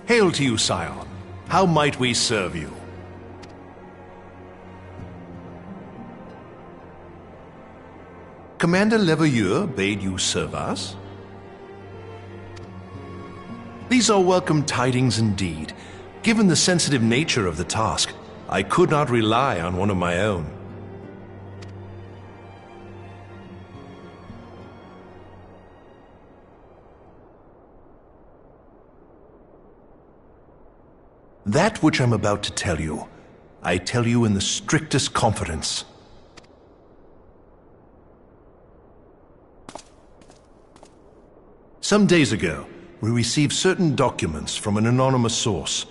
Hail to you, sire. How might we serve you? Commander Leveilleur bade you serve us? These are welcome tidings indeed. Given the sensitive nature of the task, I could not rely on one of my own. That which I'm about to tell you, I tell you in the strictest confidence. Some days ago, we received certain documents from an anonymous source.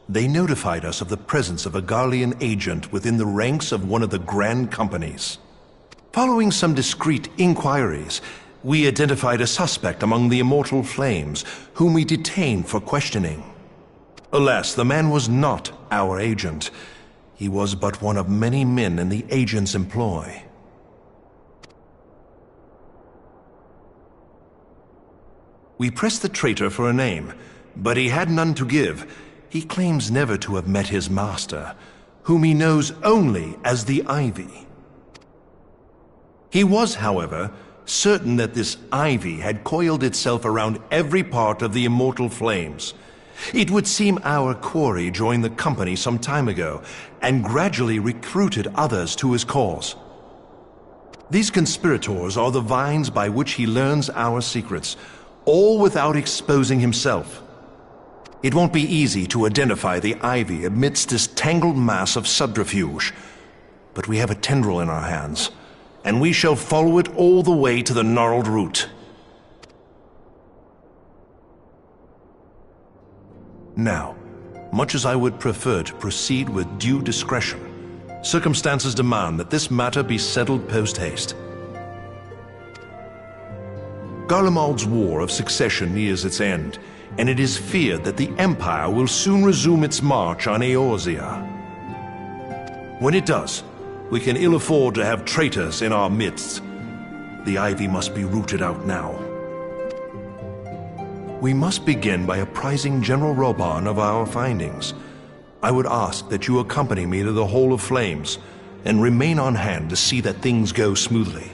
They notified us of the presence of a Garlean agent within the ranks of one of the Grand Companies. Following some discreet inquiries, we identified a suspect among the Immortal Flames, whom we detained for questioning. Alas, the man was not our agent. He was but one of many men in the agent's employ. We pressed the traitor for a name, but he had none to give. He claims never to have met his master, whom he knows only as the Ivy. He was, however, certain that this Ivy had coiled itself around every part of the Immortal Flames. It would seem our quarry joined the company some time ago, and gradually recruited others to his cause. These conspirators are the vines by which he learns our secrets, all without exposing himself. It won't be easy to identify the Ivy amidst this tangled mass of subterfuge, but we have a tendril in our hands, and we shall follow it all the way to the gnarled root. Now, much as I would prefer to proceed with due discretion, circumstances demand that this matter be settled post-haste. Garlemald's War of Succession nears its end, and it is feared that the Empire will soon resume its march on Eorzea. When it does, we can ill afford to have traitors in our midst. The Ivy must be rooted out now. We must begin by apprising General Roban of our findings. I would ask that you accompany me to the Hall of Flames, and remain on hand to see that things go smoothly.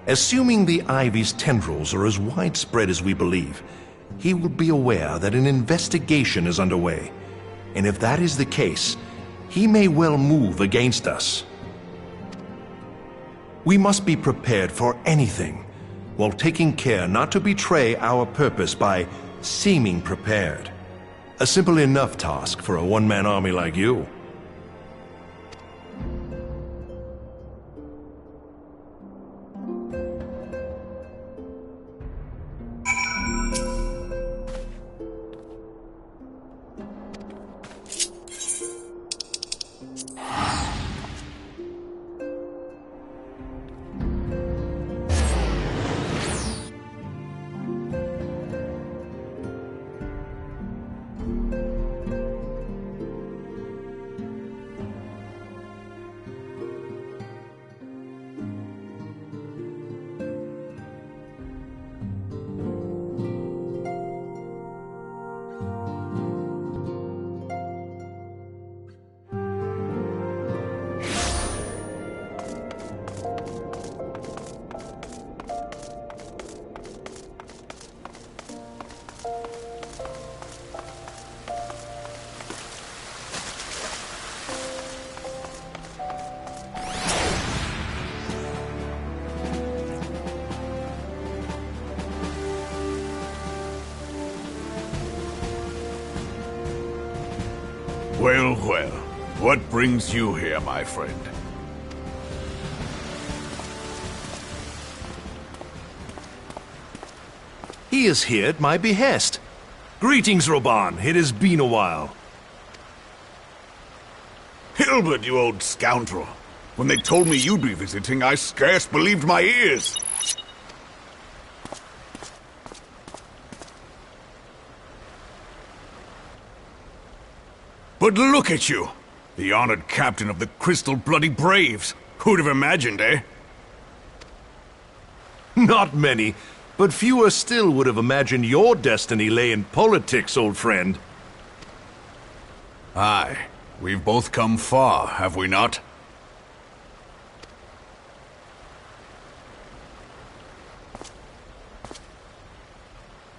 Assuming the Ivy's tendrils are as widespread as we believe, he will be aware that an investigation is underway, and if that is the case, he may well move against us. We must be prepared for anything, while taking care not to betray our purpose by seeming prepared. A simple enough task for a one-man army like you. Well, well. What brings you here, my friend? He is here at my behest. Greetings, Roban. It has been a while. Hilbert, you old scoundrel. When they told me you'd be visiting, I scarce believed my ears. But look at you! The honored captain of the Crystal Bloody Braves. Who'd have imagined, eh? Not many, but fewer still would have imagined your destiny lay in politics, old friend. Aye, we've both come far, have we not?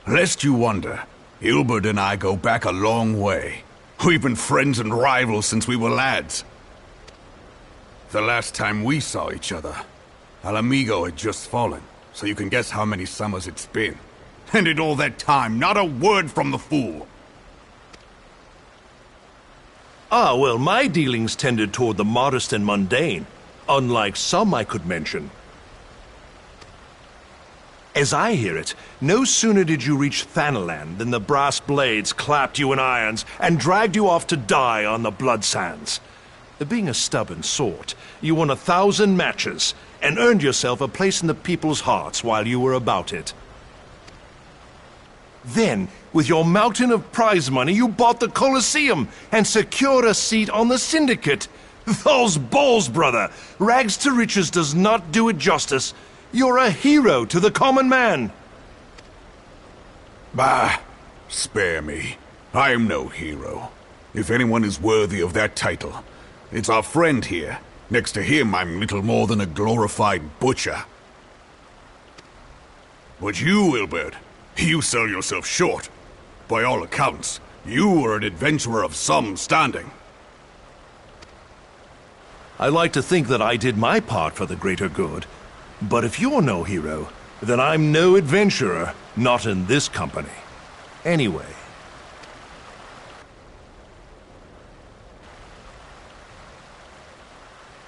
Lest you wonder, Ilbert and I go back a long way. We've been friends and rivals since we were lads. The last time we saw each other, Alamigo had just fallen, so you can guess how many summers it's been. And in all that time, not a word from the fool. Ah, well, my dealings tended toward the modest and mundane, unlike some I could mention. As I hear it, no sooner did you reach Thanalan than the brass blades clapped you in irons and dragged you off to die on the blood sands. Being a stubborn sort, you won 1,000 matches and earned yourself a place in the people's hearts while you were about it. Then, with your mountain of prize money, you bought the Colosseum and secured a seat on the Syndicate. Those balls, brother! Rags to riches does not do it justice. You're a hero to the common man. Bah, spare me. I'm no hero. If anyone is worthy of that title, it's our friend here. Next to him, I'm little more than a glorified butcher. But you, Ilbert, you sell yourself short. By all accounts, you are an adventurer of some standing. I like to think that I did my part for the greater good. But if you're no hero, then I'm no adventurer, not in this company. Anyway.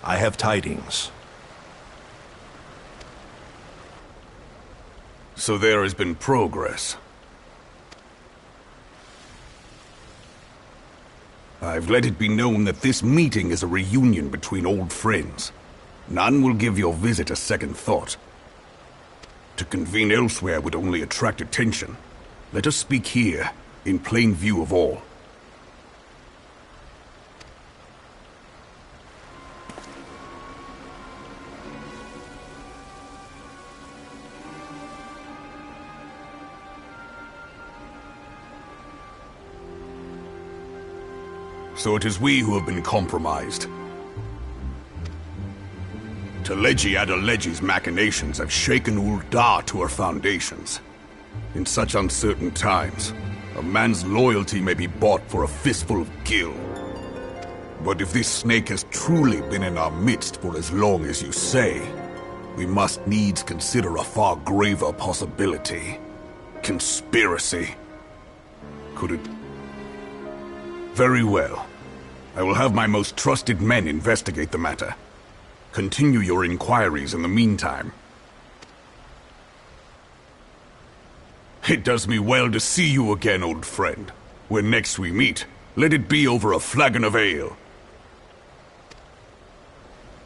I have tidings. So there has been progress. I've let it be known that this meeting is a reunion between old friends. None will give your visit a second thought. To convene elsewhere would only attract attention. Let us speak here, in plain view of all. So it is we who have been compromised. Teleji Adeleji's machinations have shaken Ul'dah to her foundations. In such uncertain times, a man's loyalty may be bought for a fistful of gil. But if this snake has truly been in our midst for as long as you say, we must needs consider a far graver possibility. Conspiracy. Could it... Very well. I will have my most trusted men investigate the matter. Continue your inquiries in the meantime. It does me well to see you again, old friend. When next we meet, let it be over a flagon of ale.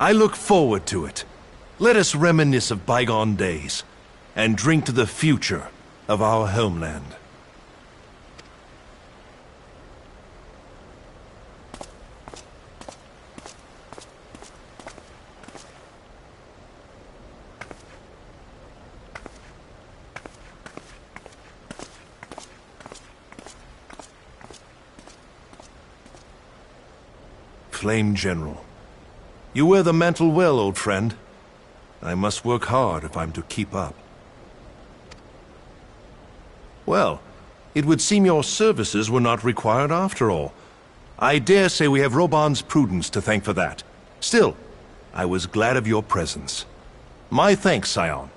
I look forward to it. Let us reminisce of bygone days, and drink to the future of our homeland. Flame General. You wear the mantle well, old friend. I must work hard if I'm to keep up. Well, it would seem your services were not required after all. I dare say we have Roban's prudence to thank for that. Still, I was glad of your presence. My thanks, Scion.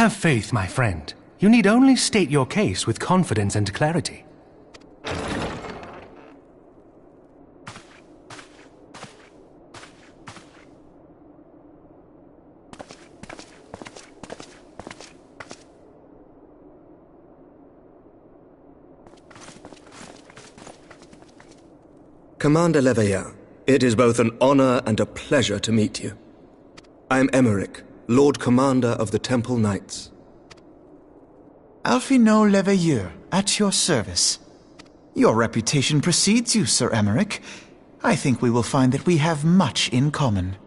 Have faith, my friend. You need only state your case with confidence and clarity. Commander Leveilleur, it is both an honor and a pleasure to meet you. I am Emeric, Lord Commander of the Temple Knights. Alphino Leveilleur, at your service. Your reputation precedes you, Sir Emeric. I think we will find that we have much in common.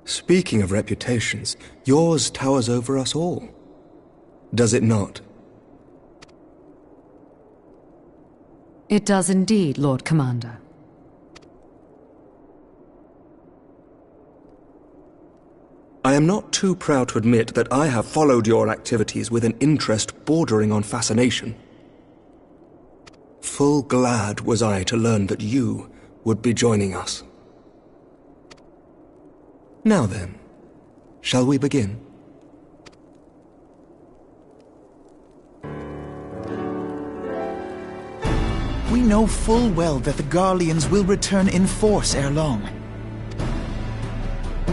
Speaking of reputations, yours towers over us all. Does it not? It does indeed, Lord Commander. I am not too proud to admit that I have followed your activities with an interest bordering on fascination. Full glad was I to learn that you would be joining us. Now then, shall we begin? We know full well that the Garleans will return in force ere long.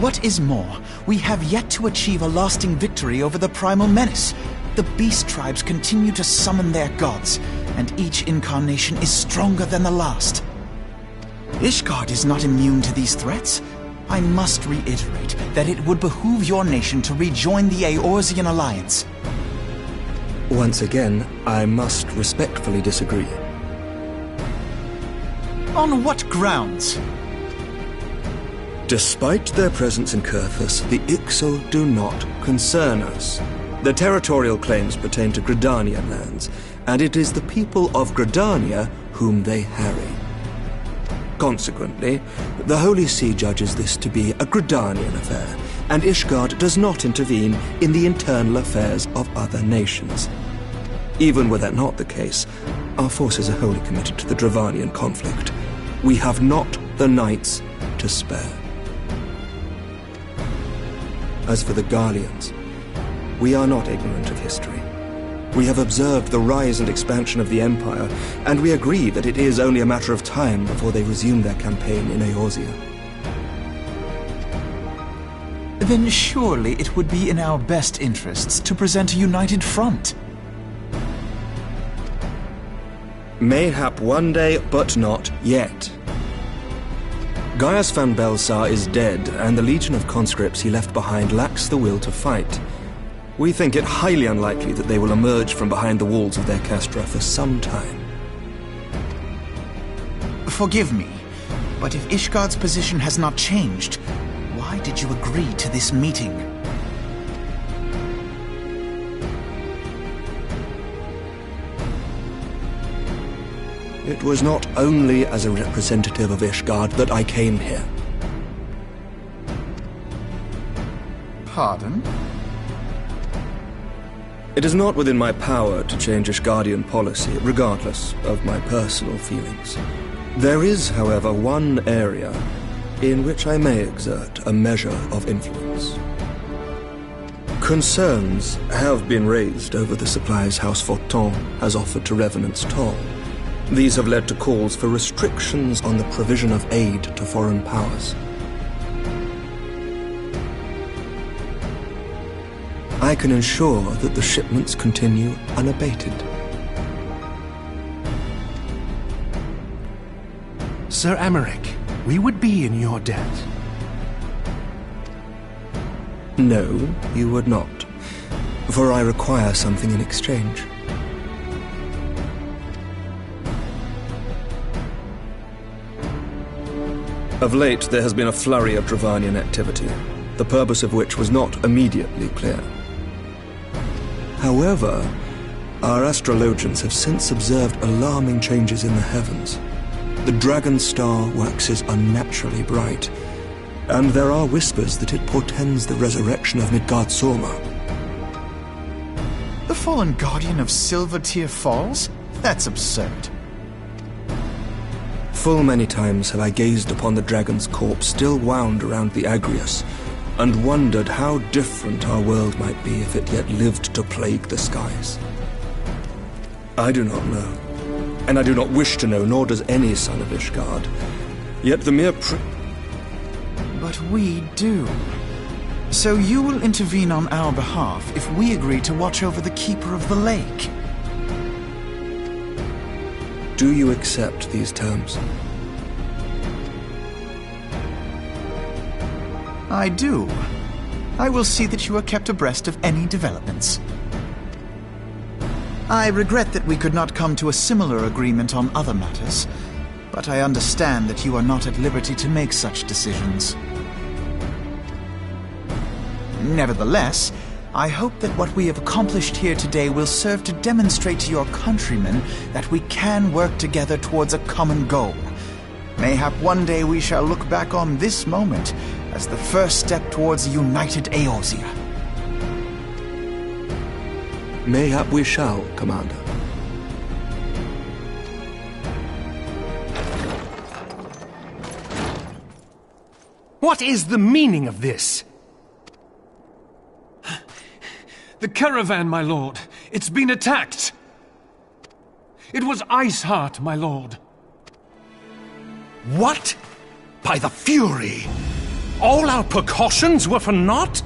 What is more, we have yet to achieve a lasting victory over the primal menace. The beast tribes continue to summon their gods, and each incarnation is stronger than the last. Ishgard is not immune to these threats. I must reiterate that it would behoove your nation to rejoin the Eorzean Alliance. Once again, I must respectfully disagree. On what grounds? Despite their presence in Kurthus, the Ixal do not concern us. The territorial claims pertain to Gridanian lands, and it is the people of Gridania whom they harry. Consequently, the Holy See judges this to be a Gridanian affair, and Ishgard does not intervene in the internal affairs of other nations. Even were that not the case, our forces are wholly committed to the Dravanian conflict. We have not the knights to spare. As for the Garleans, we are not ignorant of history. We have observed the rise and expansion of the Empire, and we agree that it is only a matter of time before they resume their campaign in Eorzea. Then surely it would be in our best interests to present a united front. Mayhap one day, but not yet. Gaius van Belsar is dead, and the legion of conscripts he left behind lacks the will to fight. We think it highly unlikely that they will emerge from behind the walls of their castra for some time. Forgive me, but if Ishgard's position has not changed, why did you agree to this meeting? It was not only as a representative of Ishgard that I came here. Pardon? It is not within my power to change Ishgardian policy, regardless of my personal feelings. There is, however, one area in which I may exert a measure of influence. Concerns have been raised over the supplies House Fortin has offered to Revenant's Toll. These have led to calls for restrictions on the provision of aid to foreign powers. I can ensure that the shipments continue unabated. Sir Emeric, we would be in your debt. No, you would not, for I require something in exchange. Of late, there has been a flurry of Dravanian activity, the purpose of which was not immediately clear. However, our astrologians have since observed alarming changes in the heavens. The dragon star waxes unnaturally bright, and there are whispers that it portends the resurrection of Midgard-Sorma. The fallen guardian of Silvertear Falls? That's absurd. Full many times have I gazed upon the dragon's corpse still wound around the Agrius, and wondered how different our world might be if it yet lived to plague the skies. I do not know, and I do not wish to know, nor does any son of Ishgard. Yet the mere But we do. So you will intervene on our behalf if we agree to watch over the Keeper of the Lake. Do you accept these terms? I do. I will see that you are kept abreast of any developments. I regret that we could not come to a similar agreement on other matters, but I understand that you are not at liberty to make such decisions. Nevertheless, I hope that what we have accomplished here today will serve to demonstrate to your countrymen that we can work together towards a common goal. Mayhap one day we shall look back on this moment as the first step towards a united Eorzea. Mayhap we shall, Commander. What is the meaning of this? The caravan, my lord. It's been attacked. It was Iceheart, my lord. What? By the Fury! All our precautions were for naught?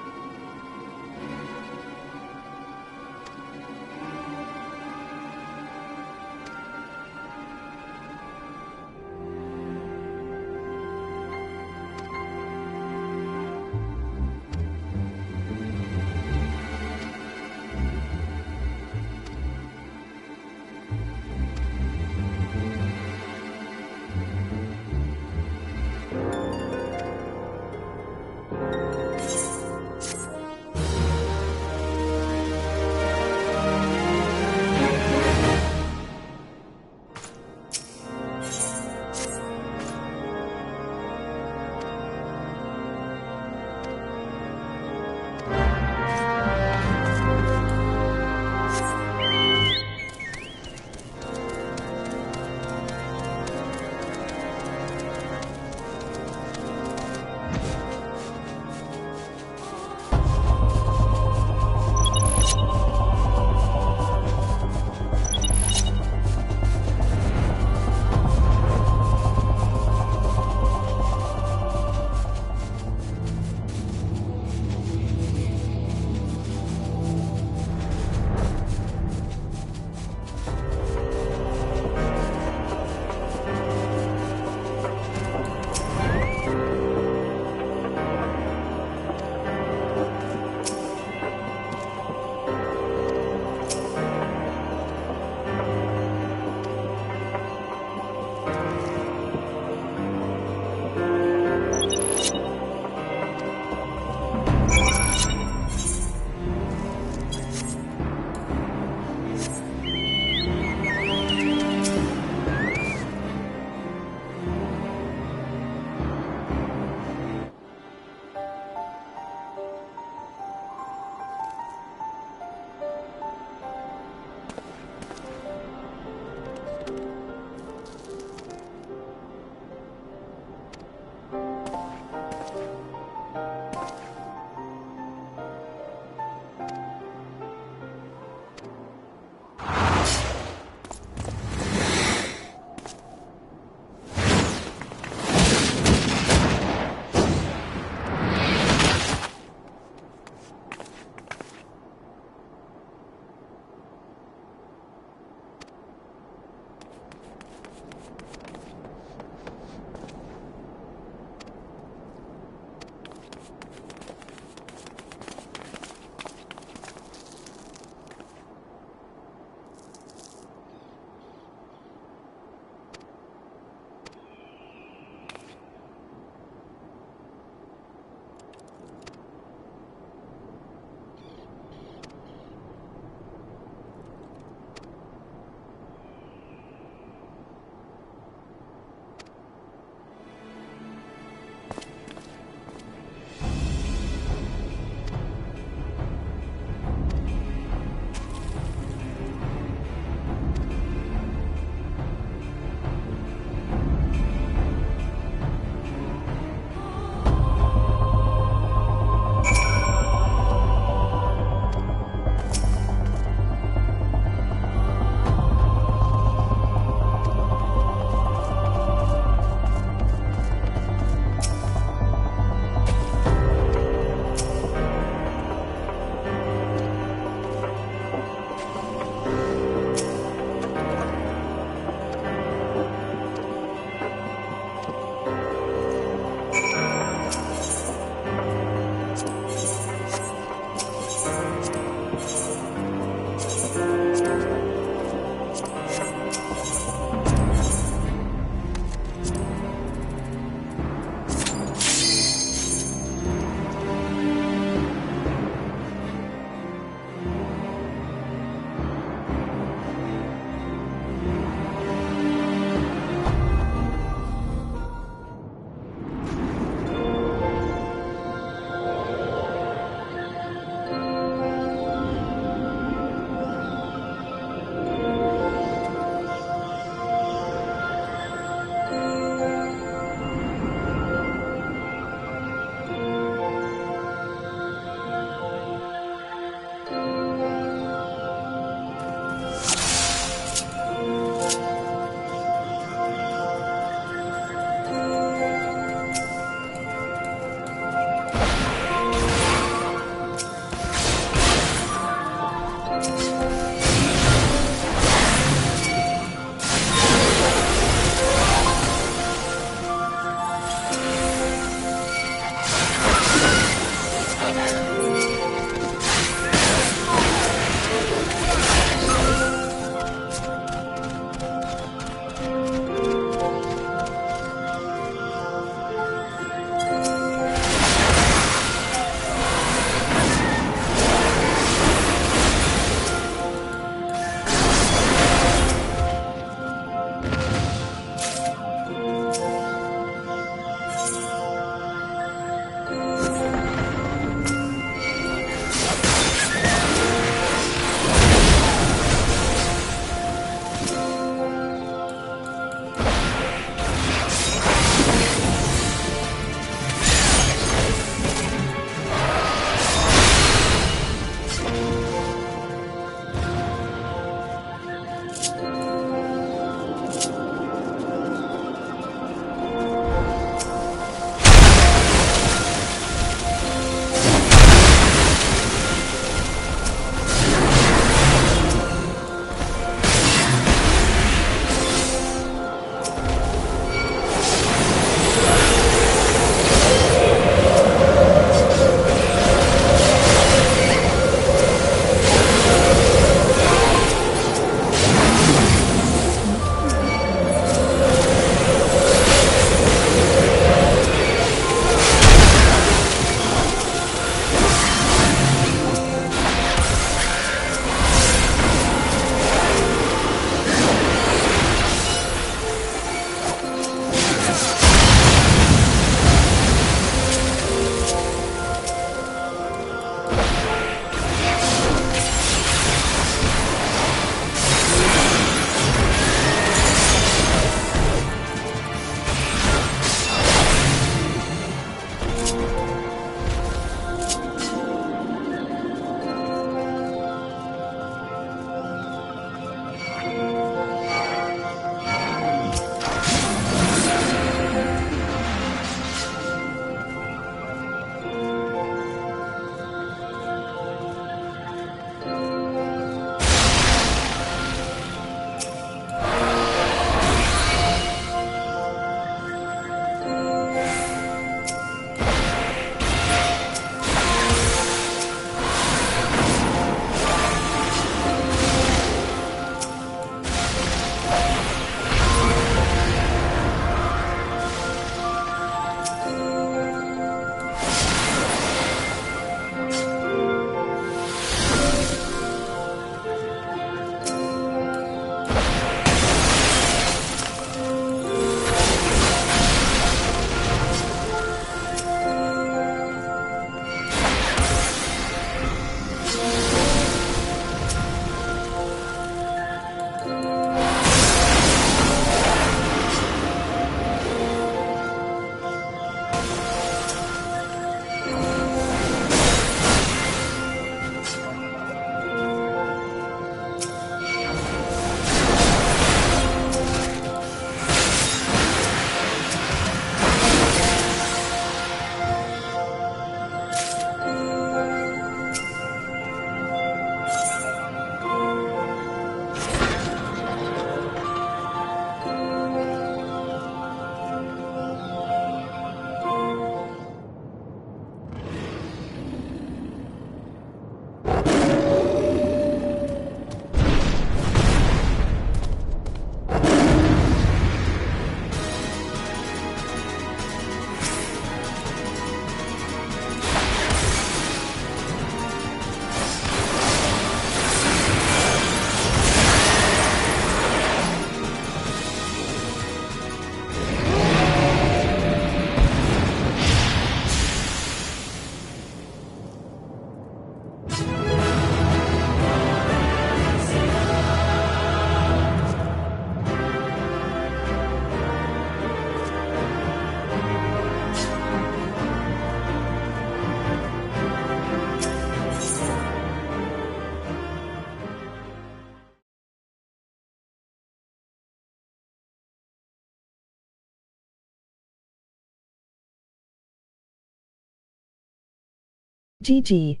GG.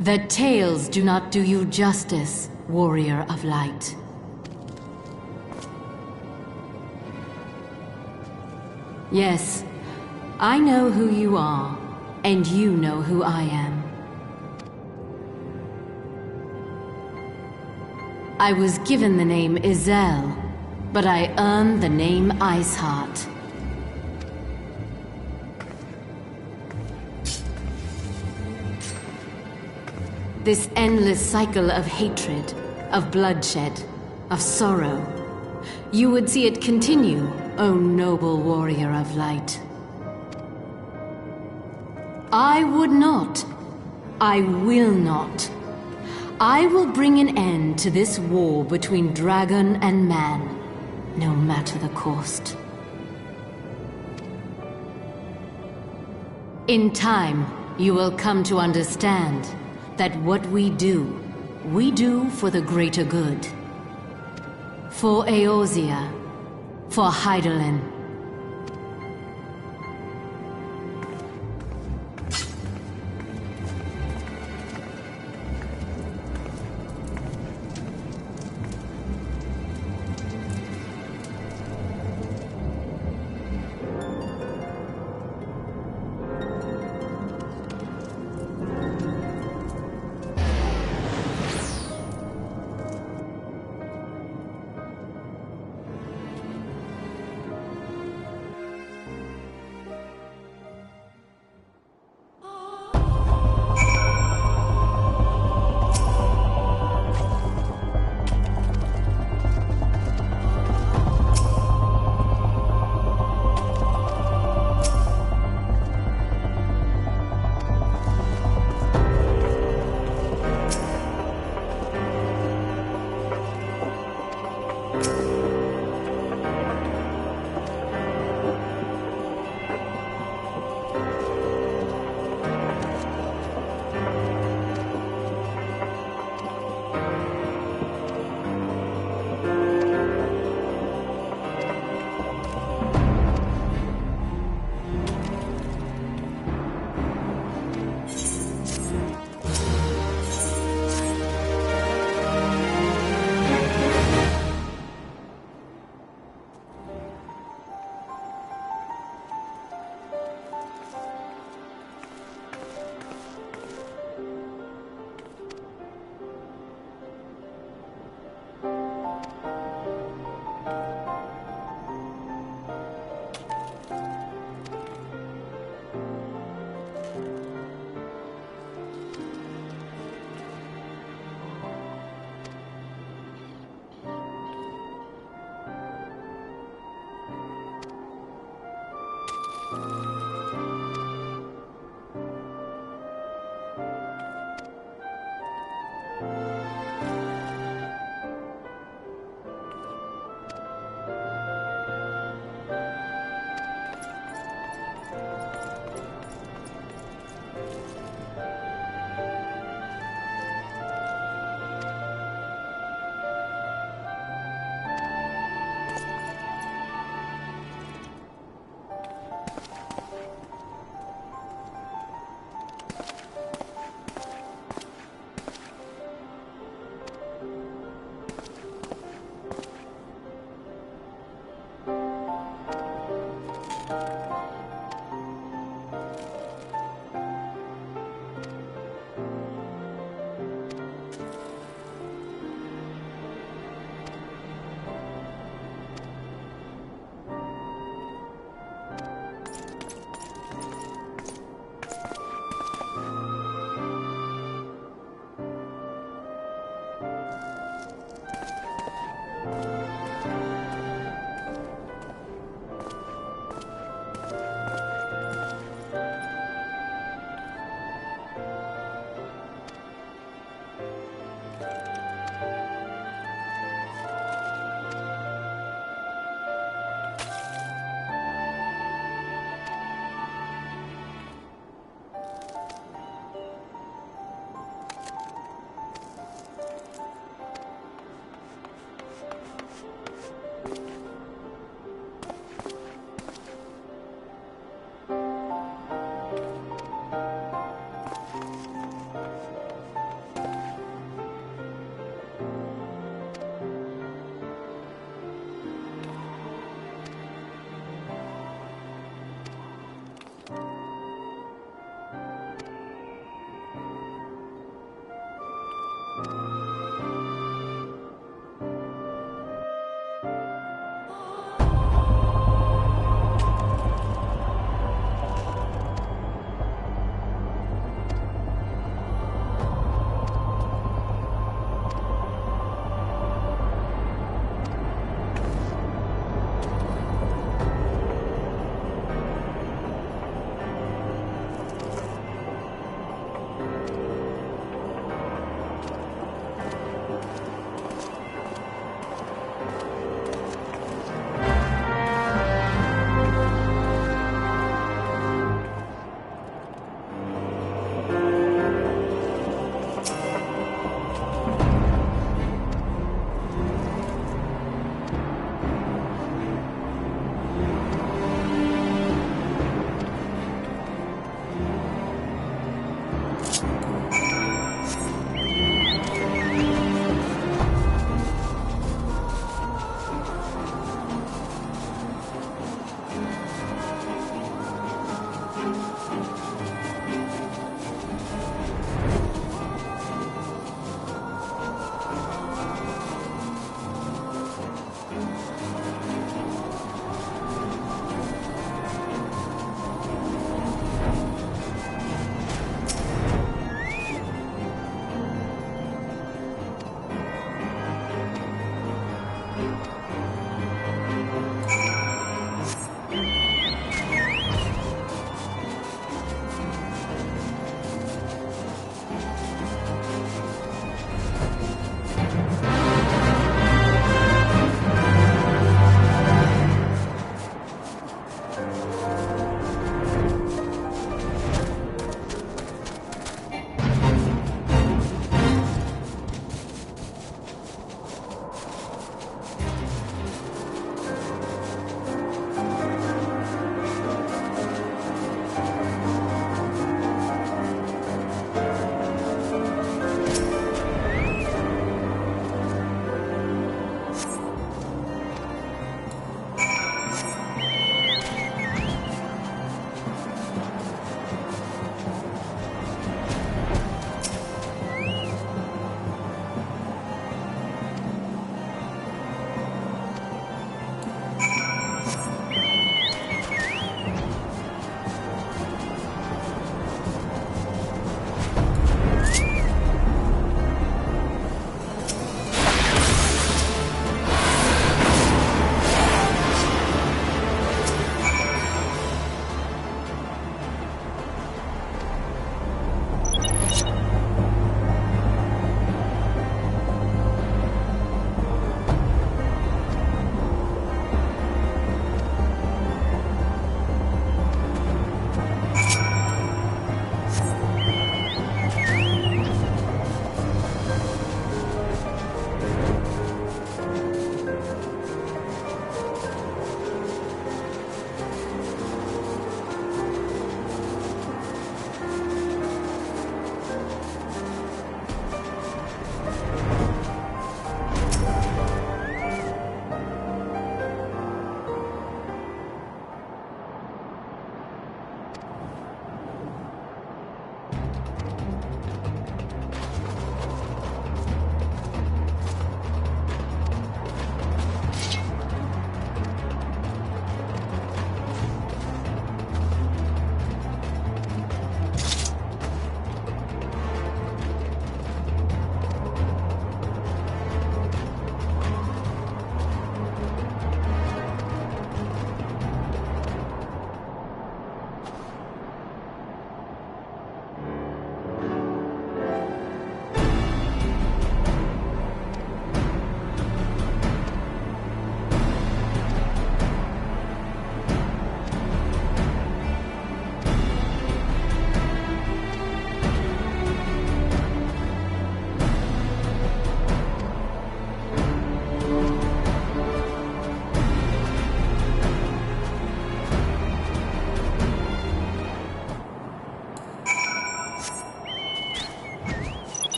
The tales do not do you justice, warrior of light. Yes, I know who you are, and you know who I am. I was given the name Izel, but I earned the name Iceheart. This endless cycle of hatred, of bloodshed, of sorrow. You would see it continue, O noble warrior of light. I would not. I will not. I will bring an end to this war between dragon and man, no matter the cost. In time, you will come to understand that what we do for the greater good. For Eorzea, for Hydaelyn.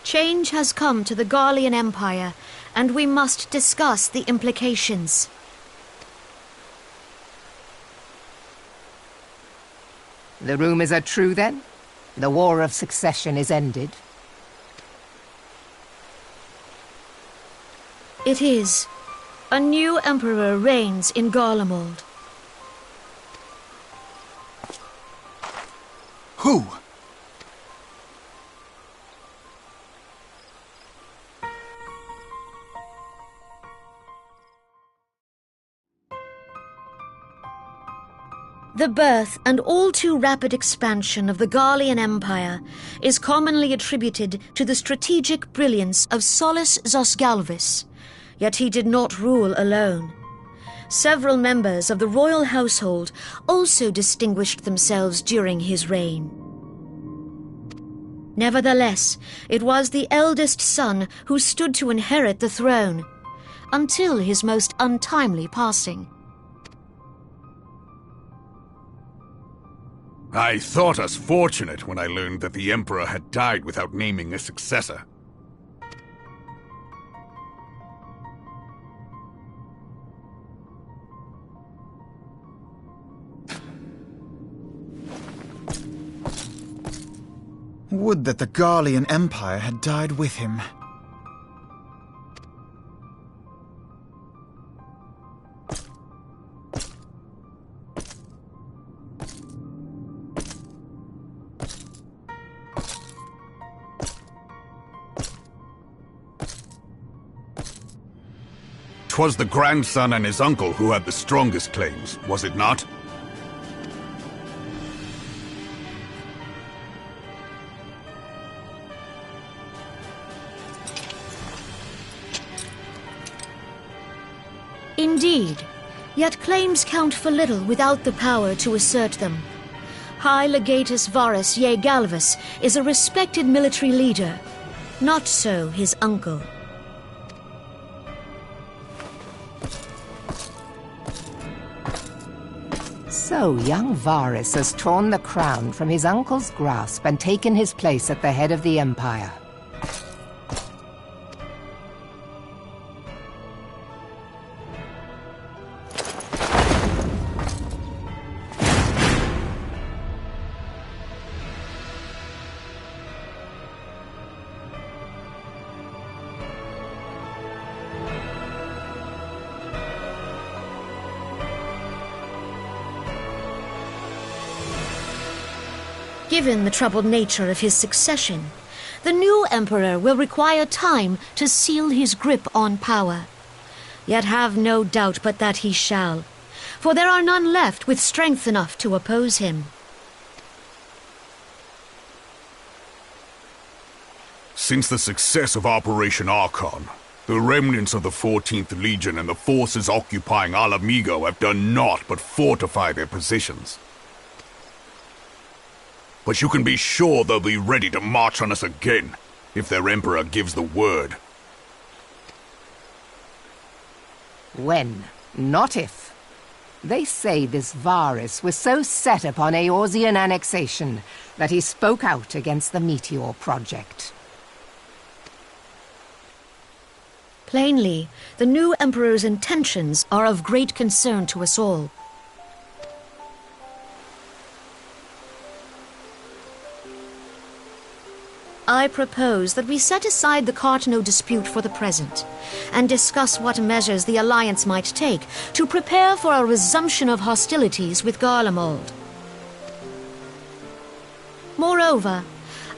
Change has come to the Garlean Empire, and we must discuss the implications. The rumors are true, then? The War of Succession is ended? It is. A new emperor reigns in Garlemald. Who? The birth and all too rapid expansion of the Garlean Empire is commonly attributed to the strategic brilliance of Solus Zosgalvis, yet he did not rule alone. Several members of the royal household also distinguished themselves during his reign. Nevertheless, it was the eldest son who stood to inherit the throne, until his most untimely passing. I thought us fortunate when I learned that the Emperor had died without naming a successor. Would that the Garlean Empire had died with him. Twas the grandson and his uncle who had the strongest claims, was it not? Indeed, yet claims count for little without the power to assert them. High Legatus Varus Ye Galvus is a respected military leader, not so his uncle. So young Varus has torn the crown from his uncle's grasp and taken his place at the head of the Empire. Given the troubled nature of his succession, the new emperor will require time to seal his grip on power. Yet have no doubt but that he shall, for there are none left with strength enough to oppose him. Since the success of Operation Archon, the remnants of the 14th Legion and the forces occupying Alamigo have done naught but fortify their positions. But you can be sure they'll be ready to march on us again, if their emperor gives the word. When, not if. They say this Varus was so set upon Eorzean annexation that he spoke out against the Meteor Project. Plainly, the new emperor's intentions are of great concern to us all. I propose that we set aside the Cartno dispute for the present, and discuss what measures the Alliance might take to prepare for a resumption of hostilities with Garlemald. Moreover,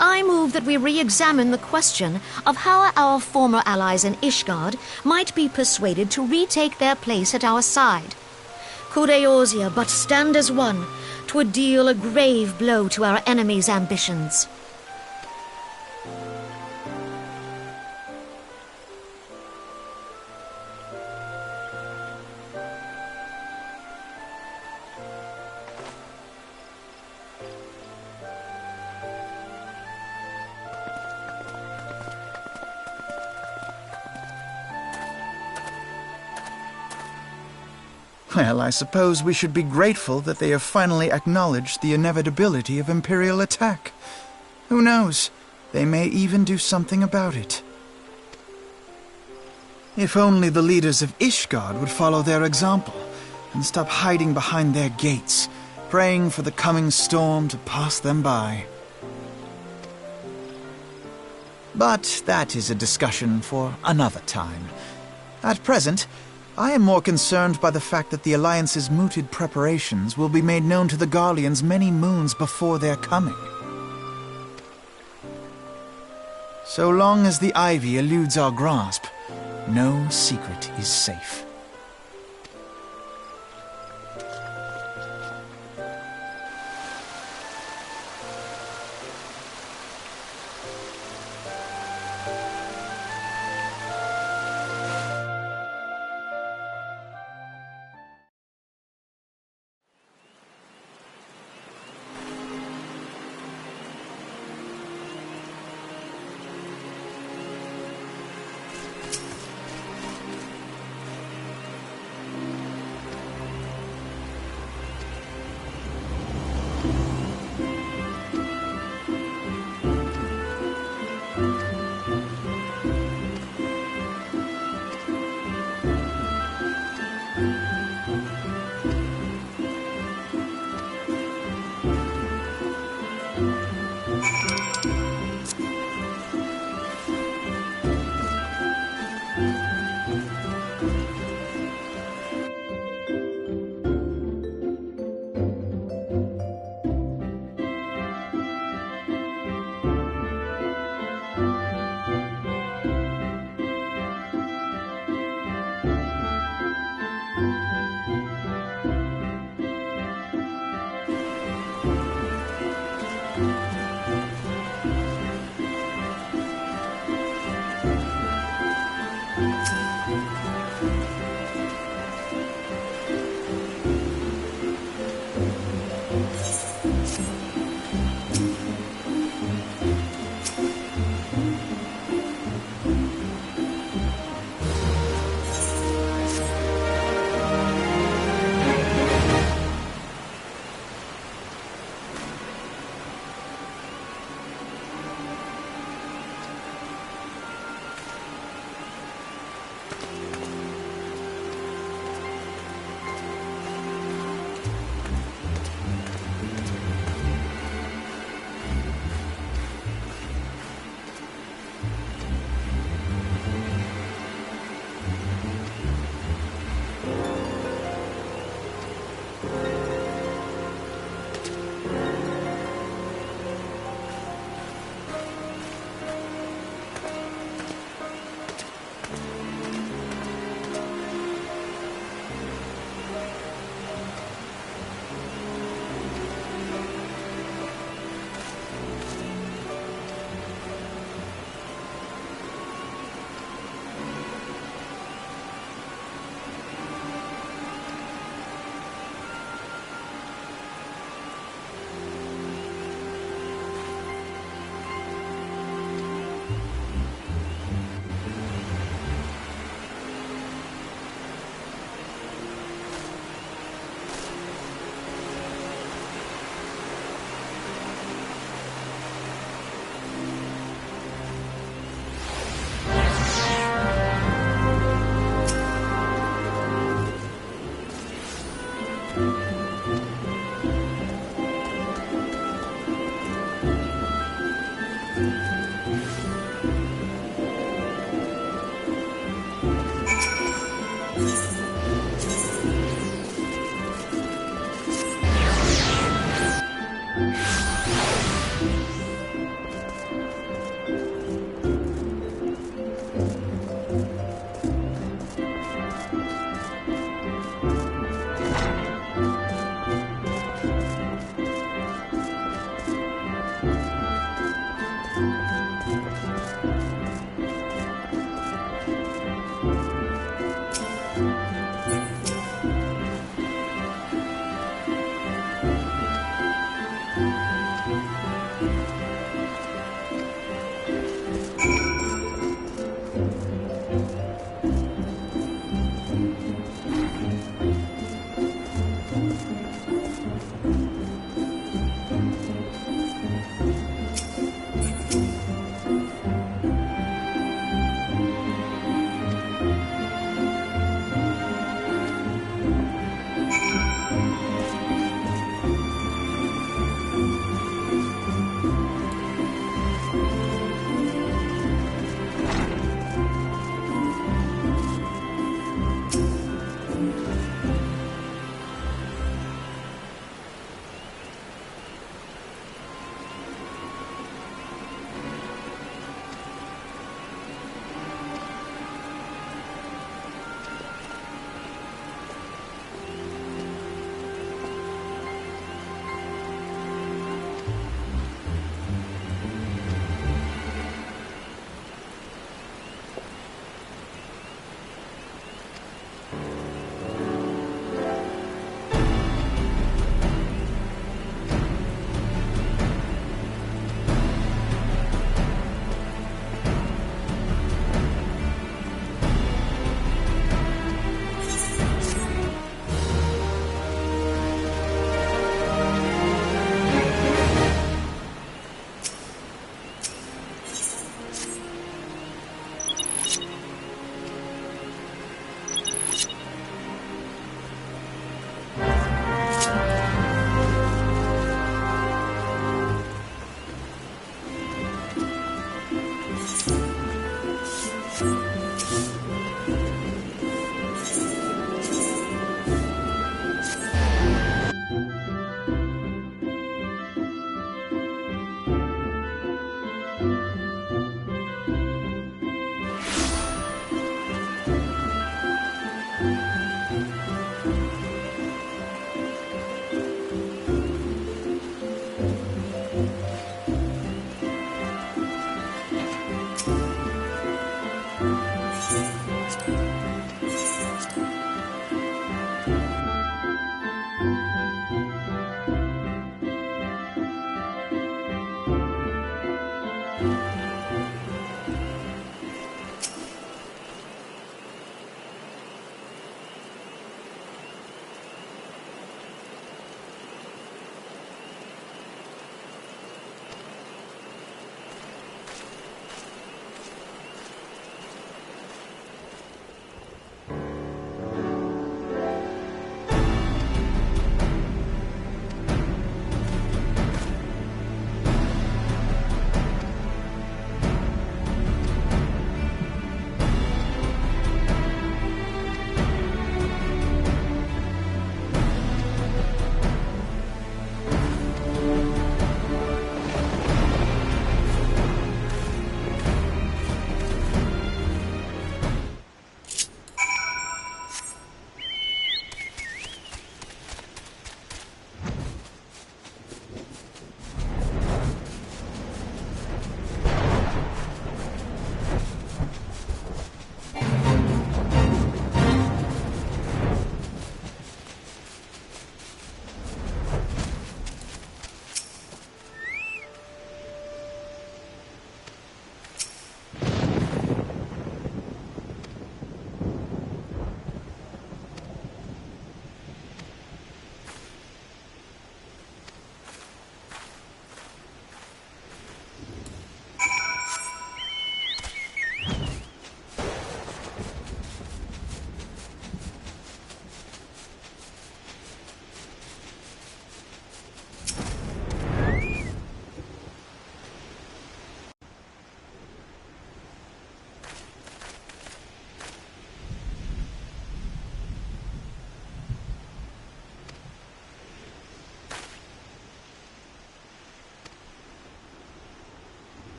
I move that we re-examine the question of how our former allies in Ishgard might be persuaded to retake their place at our side. Could Eorzea but stand as one, 'twould deal a grave blow to our enemies' ambitions. Well, I suppose we should be grateful that they have finally acknowledged the inevitability of Imperial attack. Who knows? They may even do something about it. If only the leaders of Ishgard would follow their example and stop hiding behind their gates, praying for the coming storm to pass them by. But that is a discussion for another time. At present, I am more concerned by the fact that the Alliance's mooted preparations will be made known to the Garleans many moons before their coming. So long as the Ivy eludes our grasp, no secret is safe.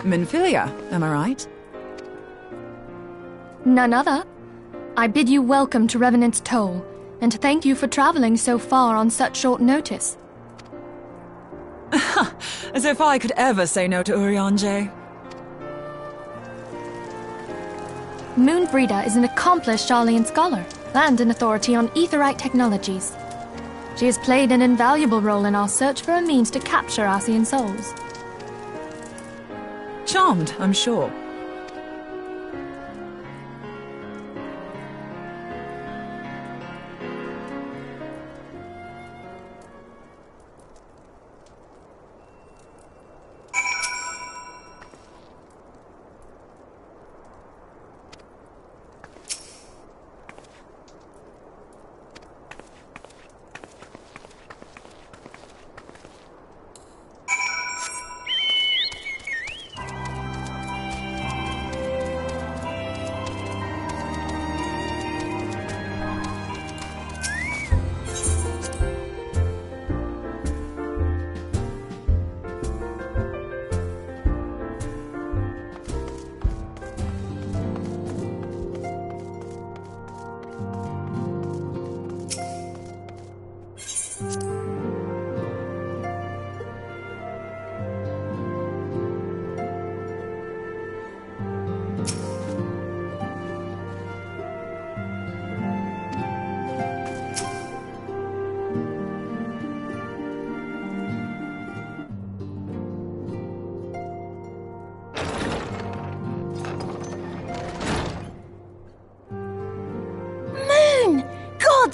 Minfilia, am I right? None other. I bid you welcome to Revenant's Toll, and thank you for traveling so far on such short notice. As if I could ever say no to Urianger. Moonbreeder is an accomplished Sharlayan scholar and an authority on Aetheryte technologies. She has played an invaluable role in our search for a means to capture Arcean souls. Charmed, I'm sure.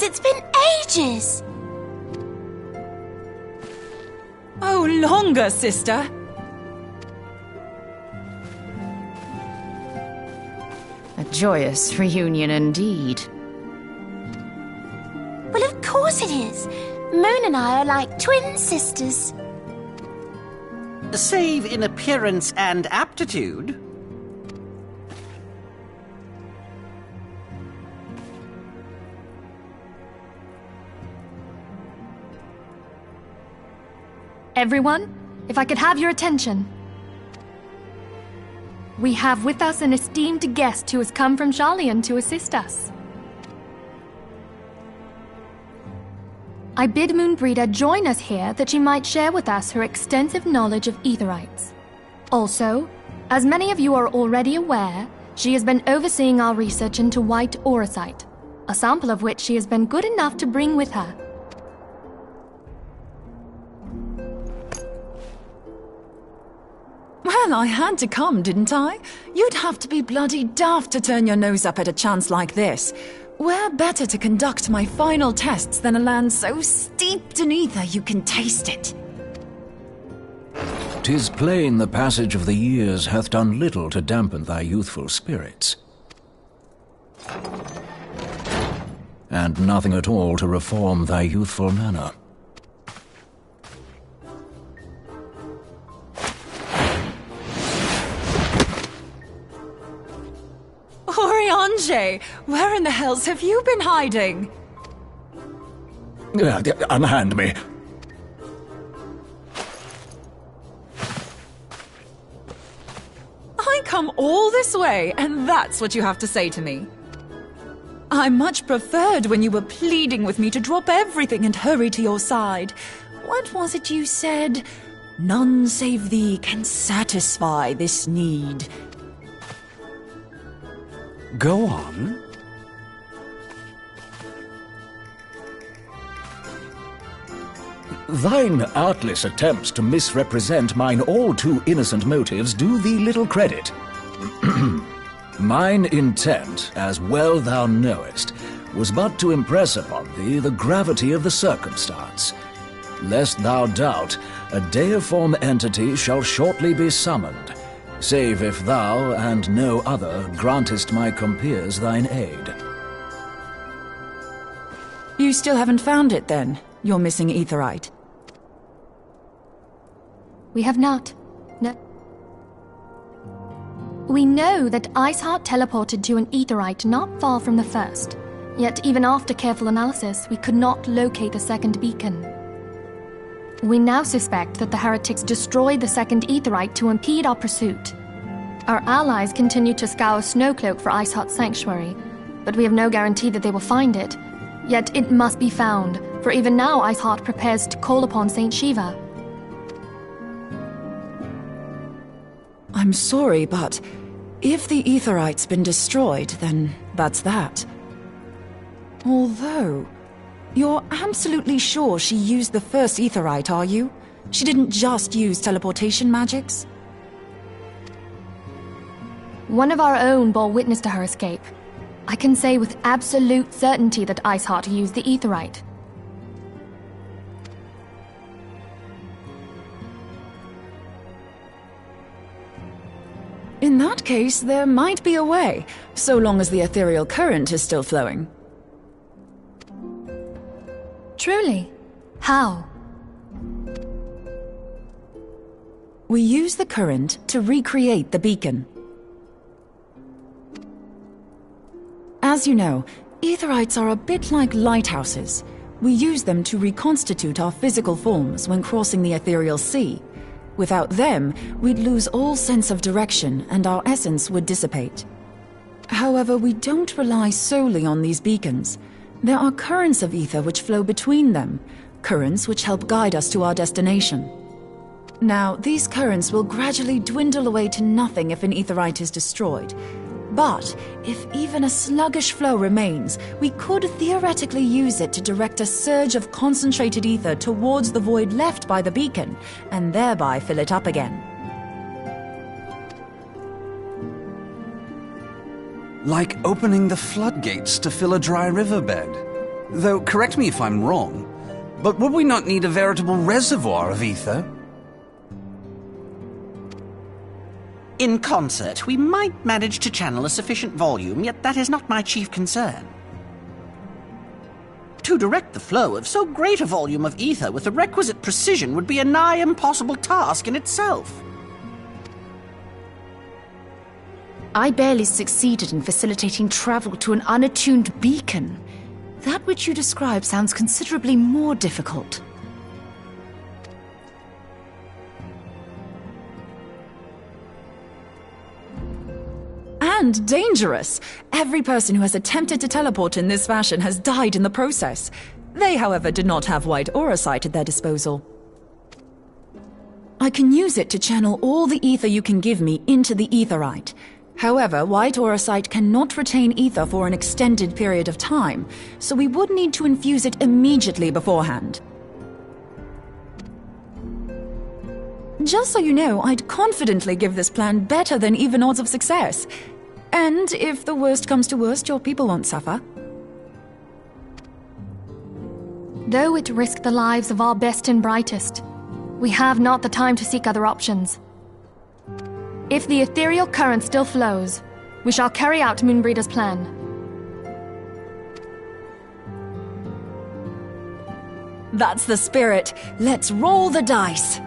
It's been ages! Oh, longer, sister! A joyous reunion indeed. Well, of course it is. Moon and I are like twin sisters. Save in appearance and aptitude. Everyone, if I could have your attention. We have with us an esteemed guest who has come from Sharlayan to assist us. I bid Moonbreeder join us here that she might share with us her extensive knowledge of Aetherites. Also, as many of you are already aware, she has been overseeing our research into White Auracite, a sample of which she has been good enough to bring with her. Well, I had to come, didn't I? You'd have to be bloody daft to turn your nose up at a chance like this. Where better to conduct my final tests than a land so steeped in ether you can taste it? 'Tis plain the passage of the years hath done little to dampen thy youthful spirits. And nothing at all to reform thy youthful manner. Urianger, where in the hells have you been hiding? Unhand me. I come all this way, and that's what you have to say to me. I much preferred when you were pleading with me to drop everything and hurry to your side. What was it you said? None save thee can satisfy this need. Go on. Thine artless attempts to misrepresent mine all too innocent motives do thee little credit. Mine intent, as well thou knowest, was but to impress upon thee the gravity of the circumstance. Lest thou doubt, a deiform entity shall shortly be summoned, save if thou and no other grantest my compeers thine aid. You still haven't found it, then? Your missing Aetherite? We have not. No. We know that Iceheart teleported to an Aetherite not far from the first. Yet even after careful analysis, we could not locate the second beacon. We now suspect that the heretics destroyed the second Aetherite to impede our pursuit. Our allies continue to scour Snowcloak for Iceheart's sanctuary, but we have no guarantee that they will find it. Yet it must be found, for even now Iceheart prepares to call upon Saint Shiva. I'm sorry, but if the Aetherite's been destroyed, then that's that. Although, you're absolutely sure she used the first Aetherite, are you? She didn't just use teleportation magics? One of our own bore witness to her escape. I can say with absolute certainty that Iceheart used the Aetherite. In that case, there might be a way, so long as the ethereal current is still flowing. Truly? How? We use the current to recreate the beacon. As you know, Aetherites are a bit like lighthouses. We use them to reconstitute our physical forms when crossing the ethereal sea. Without them, we'd lose all sense of direction and our essence would dissipate. However, we don't rely solely on these beacons. There are currents of ether which flow between them, currents which help guide us to our destination. Now, these currents will gradually dwindle away to nothing if an Aetherite is destroyed. But if even a sluggish flow remains, we could theoretically use it to direct a surge of concentrated ether towards the void left by the beacon, and thereby fill it up again. Like opening the floodgates to fill a dry riverbed. Though, correct me if I'm wrong, but would we not need a veritable reservoir of ether? In concert, we might manage to channel a sufficient volume, yet that is not my chief concern. To direct the flow of so great a volume of ether with the requisite precision would be a nigh impossible task in itself. I barely succeeded in facilitating travel to an unattuned beacon. That which you describe sounds considerably more difficult. And dangerous. Every person who has attempted to teleport in this fashion has died in the process. They, however, did not have white aura sight at their disposal. I can use it to channel all the ether you can give me into the Aetherite. However, white aura sight cannot retain ether for an extended period of time, so we would need to infuse it immediately beforehand. Just so you know, I'd confidently give this plan better than even odds of success. And if the worst comes to worst, your people won't suffer. Though it risk the lives of our best and brightest, we have not the time to seek other options. If the ethereal current still flows, we shall carry out Moonbreeder's plan. That's the spirit. Let's roll the dice.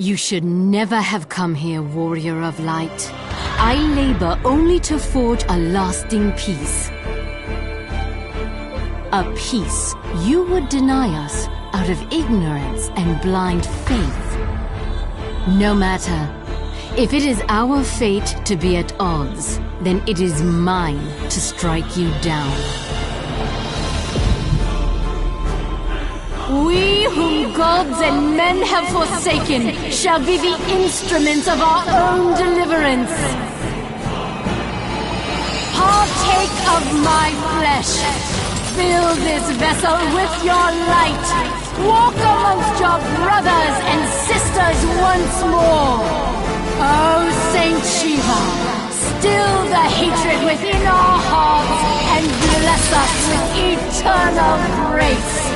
You should never have come here, Warrior of Light. I labor only to forge a lasting peace. A peace you would deny us out of ignorance and blind faith. No matter. If it is our fate to be at odds, then it is mine to strike you down. We whom gods and men have forsaken shall be the instruments of our own deliverance. Partake of my flesh. Fill this vessel with your light. Walk amongst your brothers and sisters once more. Oh, Saint Shiva, still the hatred within our hearts and bless us with eternal grace.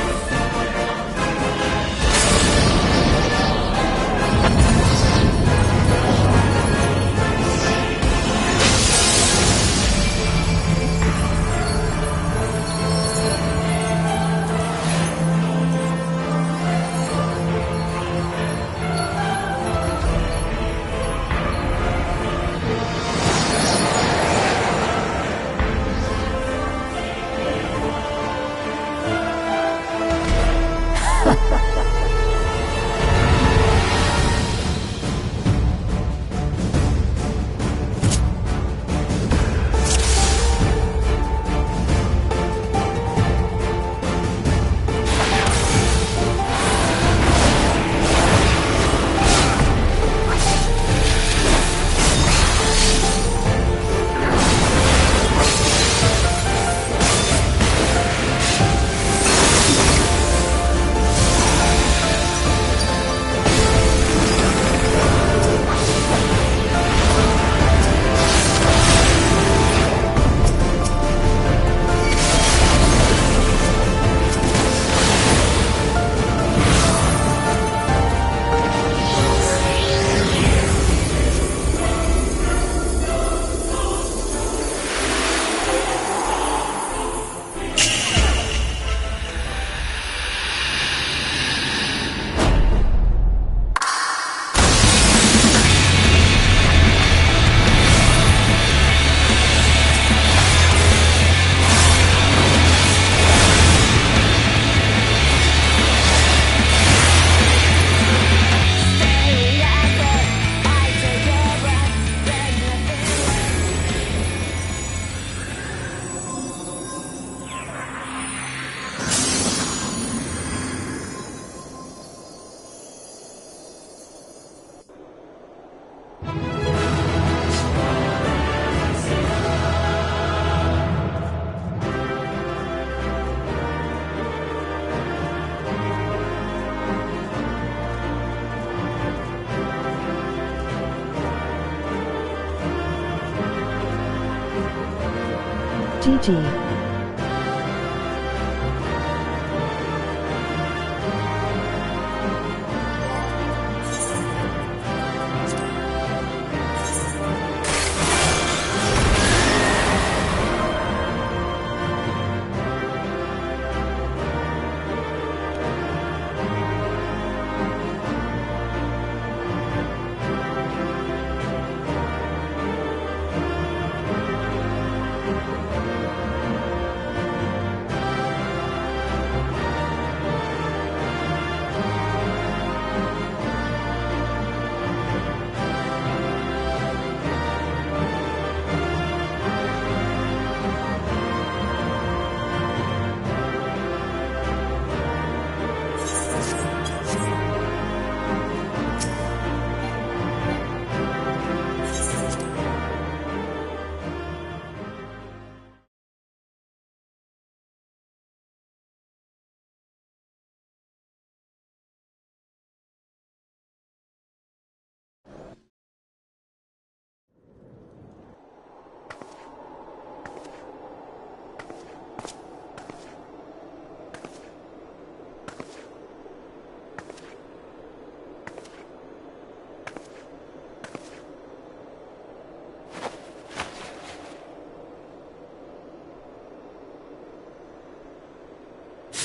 GG.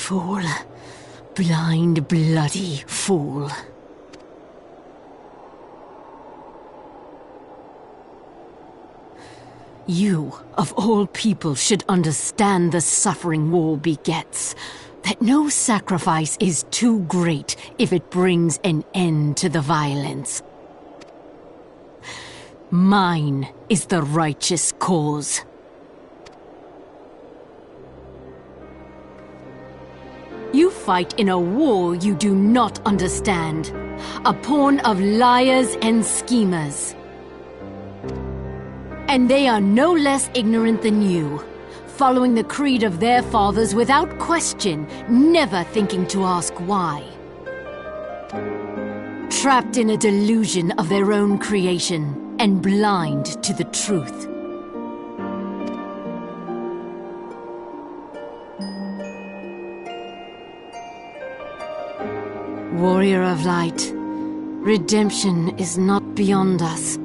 Fool. Blind, bloody fool. You, of all people, should understand the suffering war begets. That no sacrifice is too great if it brings an end to the violence. Mine is the righteous cause. You fight in a war you do not understand. A pawn of liars and schemers. And they are no less ignorant than you, following the creed of their fathers without question, never thinking to ask why. Trapped in a delusion of their own creation, and blind to the truth. Warrior of light, redemption is not beyond us.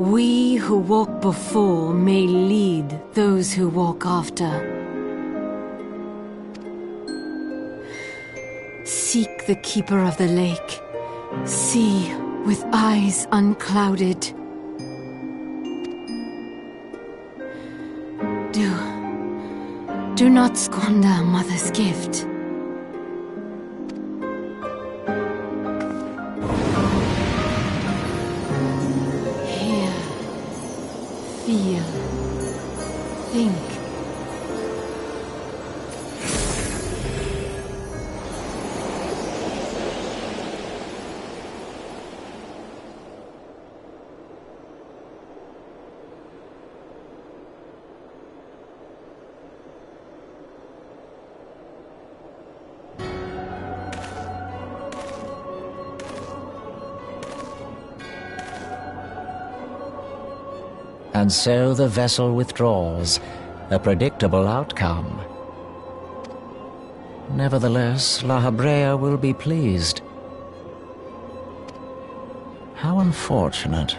We who walk before may lead those who walk after. Seek the keeper of the lake. See with eyes unclouded. Do not squander Mother's gift. Hear, feel, think. And so the vessel withdraws, a predictable outcome. Nevertheless, La Habrea will be pleased. How unfortunate.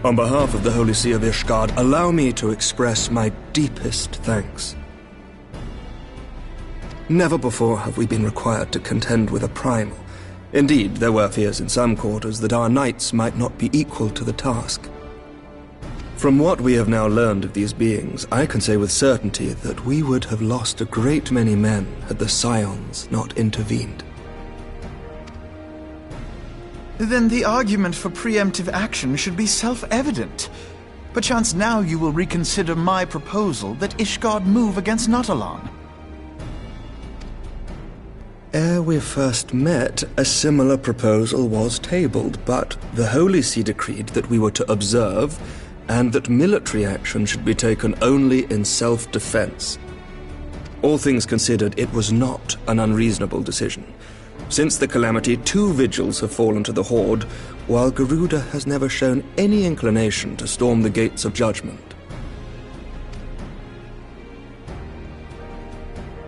On behalf of the Holy See of Ishgard, allow me to express my deepest thanks. Never before have we been required to contend with a primal. Indeed, there were fears in some quarters that our knights might not be equal to the task. From what we have now learned of these beings, I can say with certainty that we would have lost a great many men had the Scions not intervened. Then the argument for preemptive action should be self-evident. Perchance now you will reconsider my proposal that Ishgard move against Nautalon. Ere we first met, a similar proposal was tabled, but the Holy See decreed that we were to observe, and that military action should be taken only in self-defense. All things considered, it was not an unreasonable decision. Since the calamity, 2 vigils have fallen to the Horde, while Garuda has never shown any inclination to storm the gates of judgment.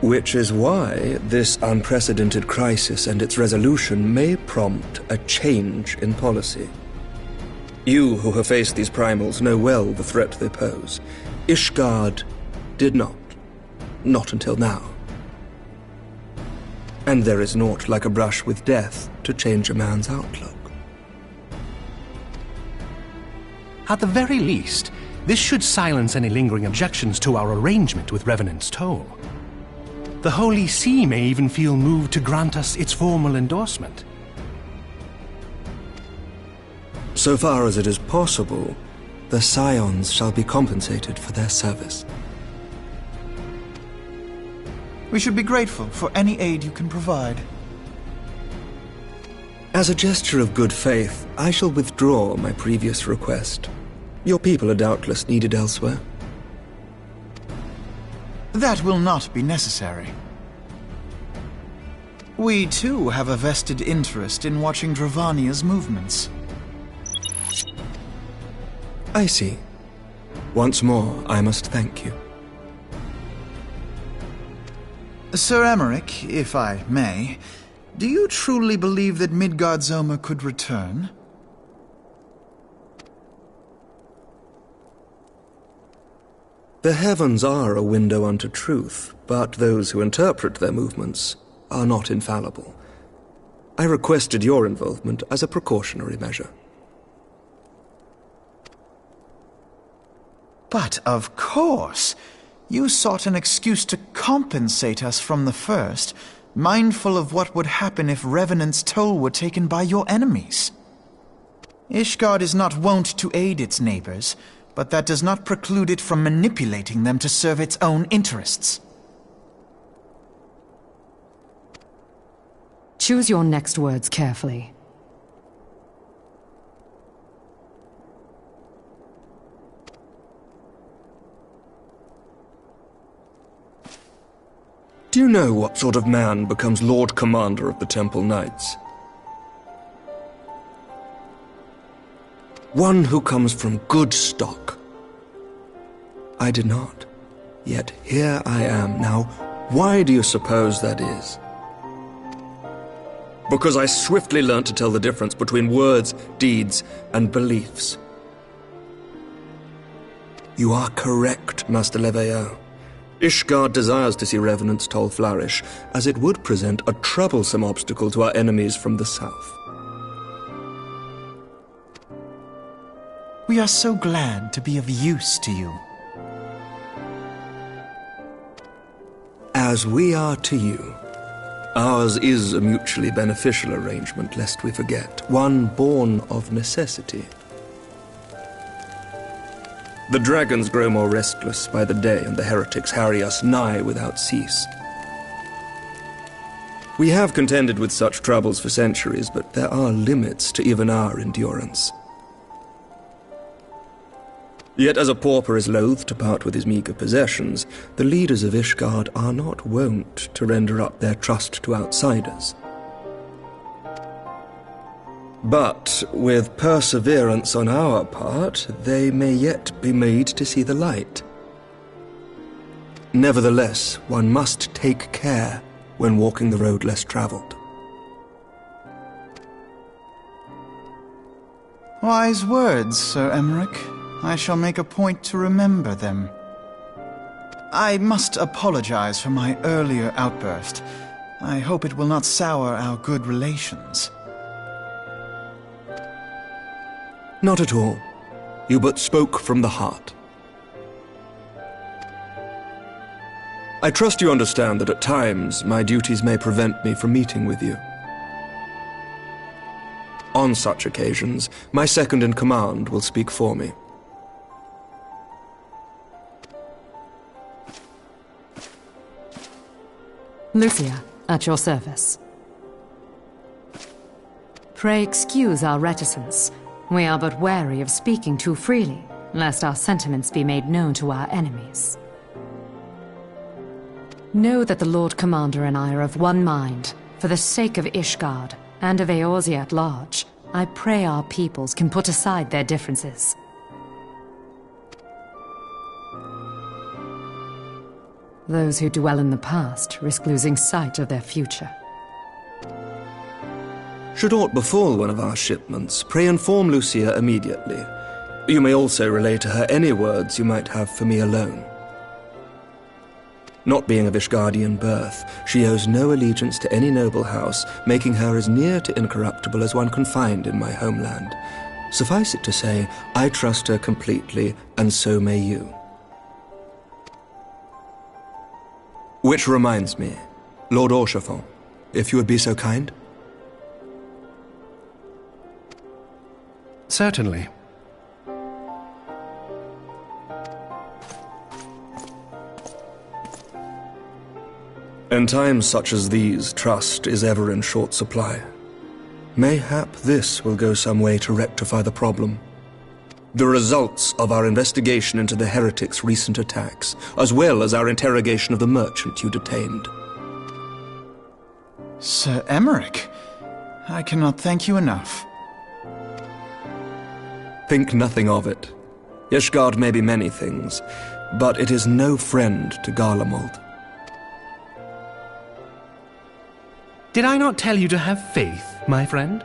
Which is why this unprecedented crisis and its resolution may prompt a change in policy. You who have faced these primals know well the threat they pose. Ishgard did not. Not until now. And there is naught like a brush with death to change a man's outlook. At the very least, this should silence any lingering objections to our arrangement with Revenant's Toll. The Holy See may even feel moved to grant us its formal endorsement. So far as it is possible, the Scions shall be compensated for their service. We should be grateful for any aid you can provide. As a gesture of good faith, I shall withdraw my previous request. Your people are doubtless needed elsewhere. That will not be necessary. We too have a vested interest in watching Dravania's movements. I see. Once more, I must thank you. Sir Emmerich, if I may, do you truly believe that Midgardsormr could return? The heavens are a window unto truth, but those who interpret their movements are not infallible. I requested your involvement as a precautionary measure. But of course, you sought an excuse to compensate us from the first, mindful of what would happen if Revenant's Toll were taken by your enemies. Ishgard is not wont to aid its neighbors, but that does not preclude it from manipulating them to serve its own interests. Choose your next words carefully. Do you know what sort of man becomes Lord Commander of the Temple Knights? One who comes from good stock. I did not. Yet here I am now. Why do you suppose that is? Because I swiftly learnt to tell the difference between words, deeds, and beliefs. You are correct, Master Leveilleur. Ishgard desires to see Revenant's Toll flourish, as it would present a troublesome obstacle to our enemies from the south. We are so glad to be of use to you. As we are to you. Ours is a mutually beneficial arrangement, lest we forget, one born of necessity. The dragons grow more restless by the day, and the heretics harry us nigh without cease. We have contended with such troubles for centuries, but there are limits to even our endurance. Yet as a pauper is loath to part with his meager possessions, the leaders of Ishgard are not wont to render up their trust to outsiders. But with perseverance on our part, they may yet be made to see the light. Nevertheless, one must take care when walking the road less traveled. Wise words, Sir Emmerich. I shall make a point to remember them. I must apologize for my earlier outburst. I hope it will not sour our good relations. Not at all. You but spoke from the heart. I trust you understand that at times my duties may prevent me from meeting with you. On such occasions, my second-in-command will speak for me. Lucia, at your service. Pray excuse our reticence. We are but wary of speaking too freely, lest our sentiments be made known to our enemies. Know that the Lord Commander and I are of one mind. For the sake of Ishgard, and of Eorzea at large, I pray our peoples can put aside their differences. Those who dwell in the past risk losing sight of their future. Should aught befall one of our shipments, pray inform Lucia immediately. You may also relay to her any words you might have for me alone. Not being of Ishgardian birth, she owes no allegiance to any noble house, making her as near to incorruptible as one can find in my homeland. Suffice it to say, I trust her completely, and so may you. Which reminds me, Lord Orchefort, if you would be so kind? Certainly. In times such as these, trust is ever in short supply. Mayhap this will go some way to rectify the problem. The results of our investigation into the heretics' recent attacks, as well as our interrogation of the merchant you detained. Sir Emmerich, I cannot thank you enough. Think nothing of it. Ishgard may be many things, but it is no friend to Garlemald. Did I not tell you to have faith, my friend?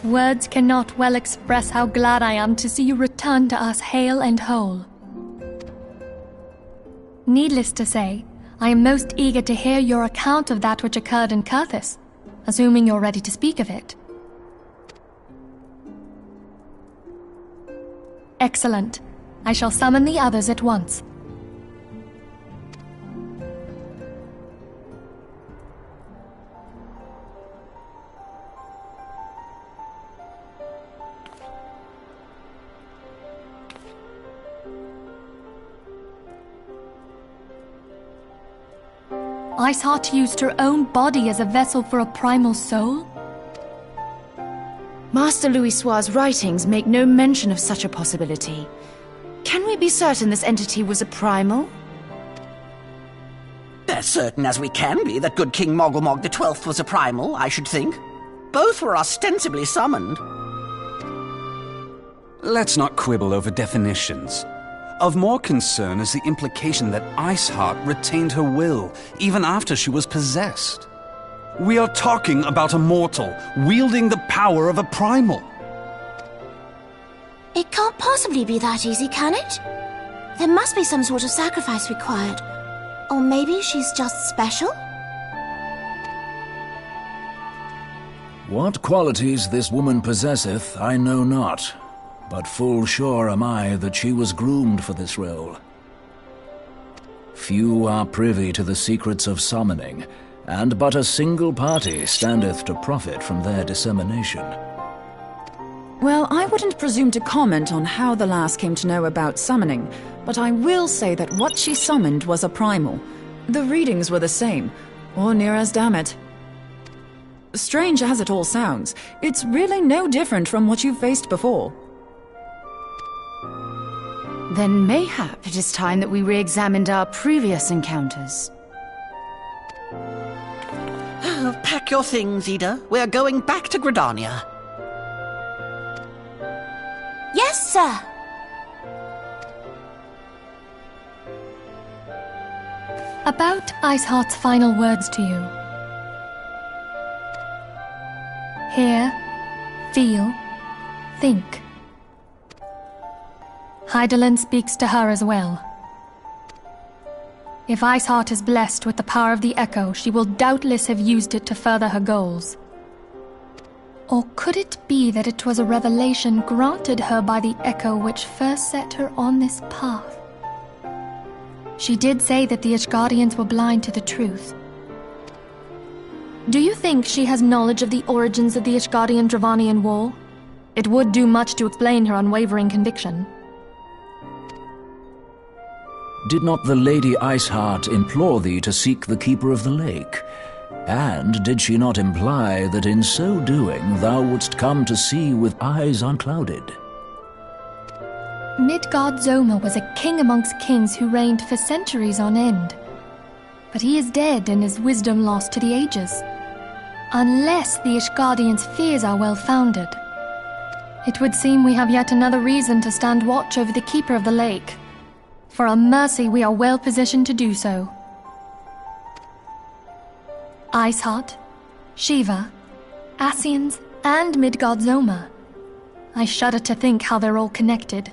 Words cannot well express how glad I am to see you return to us hale and whole. Needless to say, I am most eager to hear your account of that which occurred in Kurthis, assuming you're ready to speak of it. Excellent. I shall summon the others at once. Iceheart used her own body as a vessel for a primal soul? Master Louisoix's writings make no mention of such a possibility. Can we be certain this entity was a primal? As certain as we can be that good King Mogulmog XII was a primal, I should think. Both were ostensibly summoned. Let's not quibble over definitions. Of more concern is the implication that Iceheart retained her will, even after she was possessed. We are talking about a mortal, wielding the power of a primal. It can't possibly be that easy, can it? There must be some sort of sacrifice required. Or maybe she's just special? What qualities this woman possesseth, I know not. But full sure am I that she was groomed for this role. Few are privy to the secrets of summoning, and but a single party standeth to profit from their dissemination. Well, I wouldn't presume to comment on how the lass came to know about summoning, but I will say that what she summoned was a primal. The readings were the same, or near as damn it. Strange as it all sounds, it's really no different from what you've faced before. Then mayhap it is time that we re-examined our previous encounters. Pack your things, Ida. We're going back to Gridania. Yes, sir. About Iceheart's final words to you. Hear, feel, think. Hydaelyn speaks to her as well. If Iceheart is blessed with the power of the Echo, she will doubtless have used it to further her goals. Or could it be that it was a revelation granted her by the Echo which first set her on this path? She did say that the Ishgardians were blind to the truth. Do you think she has knowledge of the origins of the Ishgardian-Dravanian War? It would do much to explain her unwavering conviction. Did not the Lady Iceheart implore thee to seek the Keeper of the Lake? And did she not imply that in so doing thou wouldst come to see with eyes unclouded? Midgard-Zoma was a king amongst kings who reigned for centuries on end. But he is dead and his wisdom lost to the ages. Unless the Ishgardians' fears are well-founded. It would seem we have yet another reason to stand watch over the Keeper of the Lake. For a mercy, we are well positioned to do so. Iceheart, Shiva, Ascians, and Midgard-Zoma. I shudder to think how they're all connected.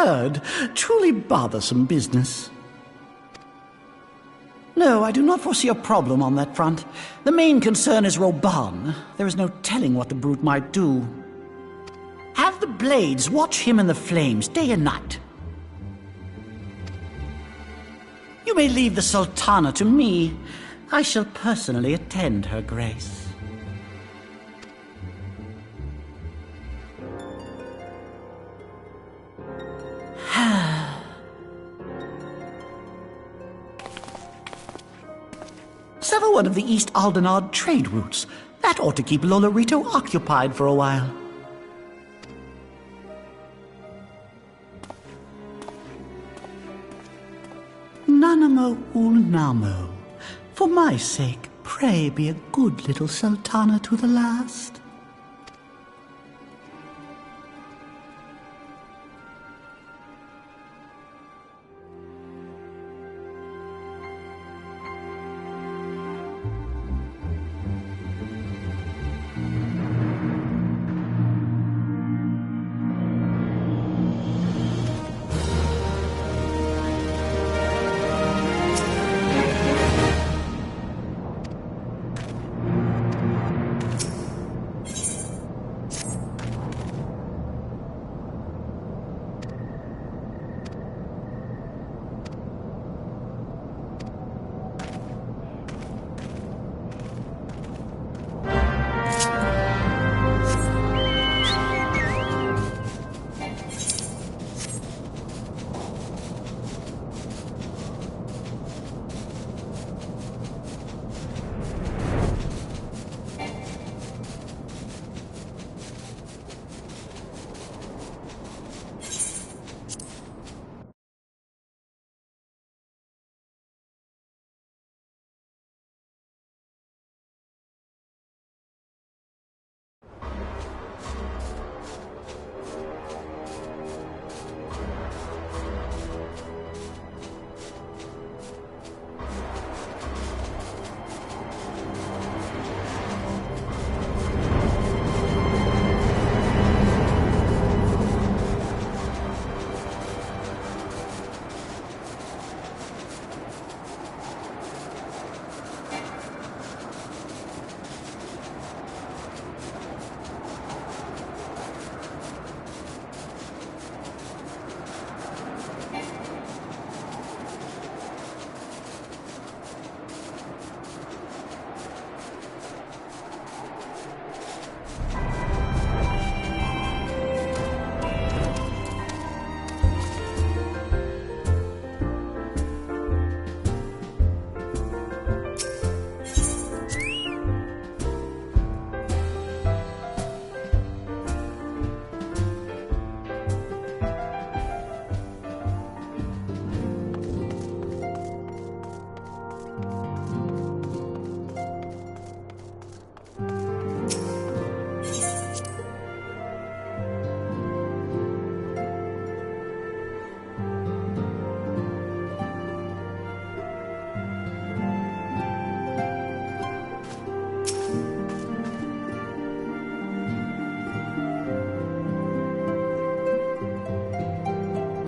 absurd. Truly bothersome business. No, I do not foresee a problem on that front. The main concern is Roban. There is no telling what the brute might do. Have the Blades watch him in the flames day and night. You may leave the Sultana to me. I shall personally attend her grace. Sever one of the East Aldenard trade routes. That ought to keep Lolorito occupied for a while. Nanamo Ulnamo. For my sake, pray be a good little Sultana to the last.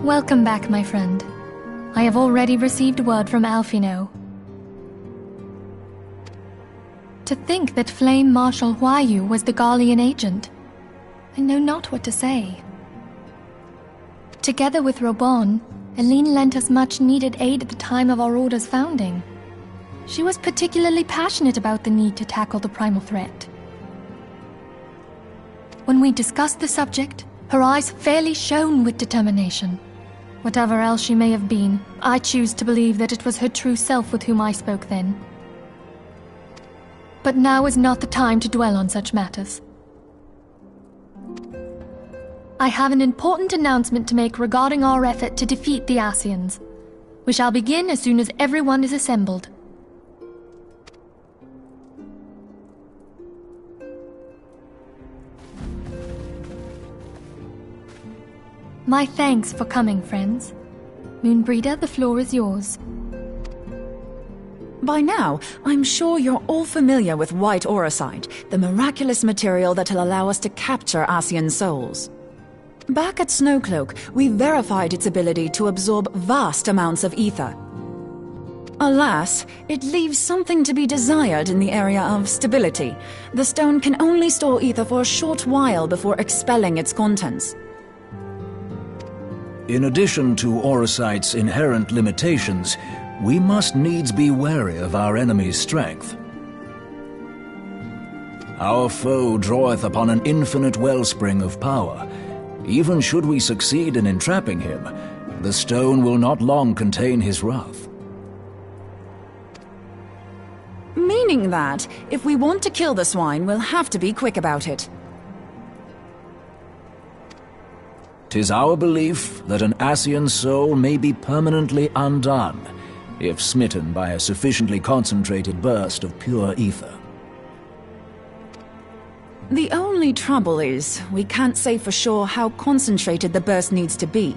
Welcome back, my friend. I have already received word from Alfino. To think that Flame Marshal Huayu was the Garlean agent. I know not what to say. Together with Robon, Aline lent us much-needed aid at the time of our Order's founding. She was particularly passionate about the need to tackle the primal threat. When we discussed the subject, her eyes fairly shone with determination. Whatever else she may have been, I choose to believe that it was her true self with whom I spoke then. But now is not the time to dwell on such matters. I have an important announcement to make regarding our effort to defeat the Ascians. We shall begin as soon as everyone is assembled. My thanks for coming, friends. Moonbreeder, the floor is yours. By now, I'm sure you're all familiar with White Auracite, the miraculous material that'll allow us to capture Ascian souls. Back at Snowcloak, we verified its ability to absorb vast amounts of ether. Alas, it leaves something to be desired in the area of stability. The stone can only store ether for a short while before expelling its contents. In addition to Orosite's inherent limitations, we must needs be wary of our enemy's strength. Our foe draweth upon an infinite wellspring of power. Even should we succeed in entrapping him, the stone will not long contain his wrath. Meaning that, if we want to kill the swine, we'll have to be quick about it. 'Tis our belief that an Ascian soul may be permanently undone, if smitten by a sufficiently concentrated burst of pure ether. The only trouble is, we can't say for sure how concentrated the burst needs to be.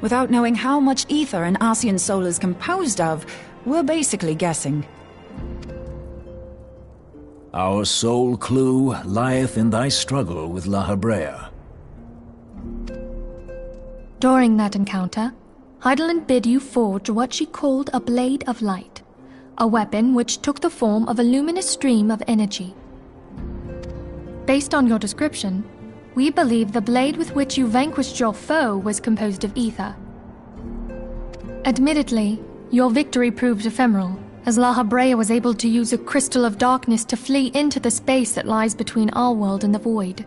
Without knowing how much ether an Ascian soul is composed of, we're basically guessing. Our sole clue lieth in thy struggle with La Habrea. During that encounter, Heidelin bid you forge what she called a Blade of Light, a weapon which took the form of a luminous stream of energy. Based on your description, we believe the blade with which you vanquished your foe was composed of ether. Admittedly, your victory proved ephemeral, as La Habrea was able to use a crystal of darkness to flee into the space that lies between our world and the void.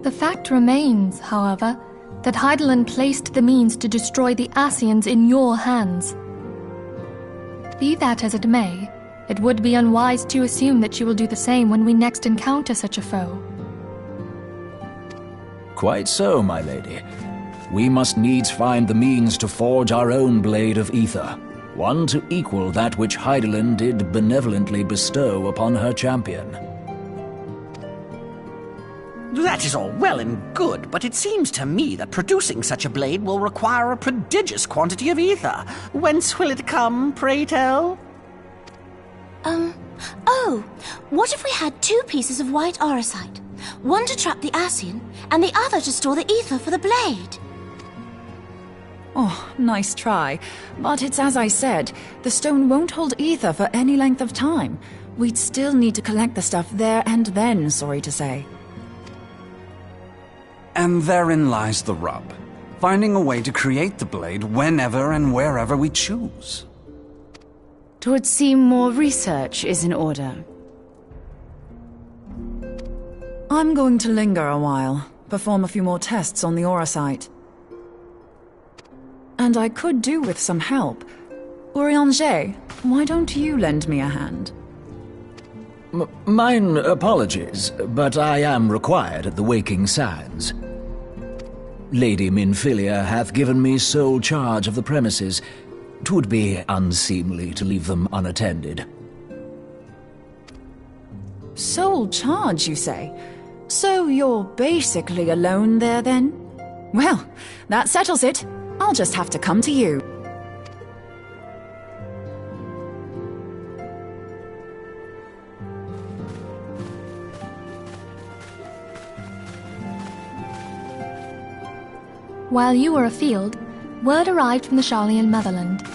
The fact remains, however, that Heidelin placed the means to destroy the Ascians in your hands. Be that as it may, it would be unwise to assume that she will do the same when we next encounter such a foe. Quite so, my lady. We must needs find the means to forge our own blade of ether, one to equal that which Heidelin did benevolently bestow upon her champion. That is all well and good, but it seems to me that producing such a blade will require a prodigious quantity of ether. Whence will it come, pray tell? Oh, what if we had 2 pieces of white orosite? One to trap the Ascian, and the other to store the ether for the blade. Oh, nice try. But it's as I said, the stone won't hold ether for any length of time. We'd still need to collect the stuff there and then, sorry to say. And therein lies the rub. Finding a way to create the blade whenever and wherever we choose. 'Twould seem more research is in order. I'm going to linger a while, perform a few more tests on the orosite. And I could do with some help. Urianger, why don't you lend me a hand? Mine apologies, but I am required at the Waking Sands. Lady Minfilia hath given me sole charge of the premises. 'Twould be unseemly to leave them unattended. Sole charge, you say? So you're basically alone there, then? Well, that settles it. I'll just have to come to you. While you were afield, word arrived from the Sharlayan motherland.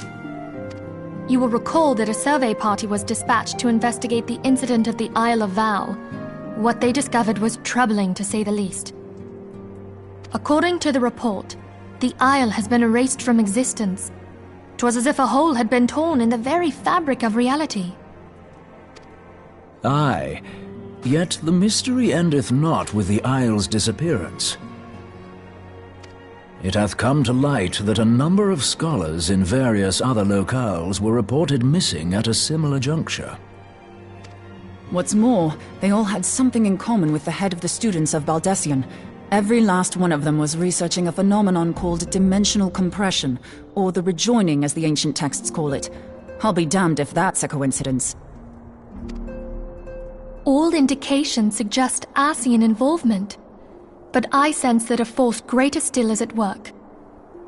You will recall that a survey party was dispatched to investigate the incident at the Isle of Val. What they discovered was troubling, to say the least. According to the report, the isle has been erased from existence. 'Twas as if a hole had been torn in the very fabric of reality. Aye, yet the mystery endeth not with the isle's disappearance. It hath come to light that a number of scholars in various other locales were reported missing at a similar juncture. What's more, they all had something in common with the head of the students of Baldessian. Every last one of them was researching a phenomenon called dimensional compression, or the rejoining as the ancient texts call it. I'll be damned if that's a coincidence. All indications suggest Ascian involvement. But I sense that a force greater still is at work.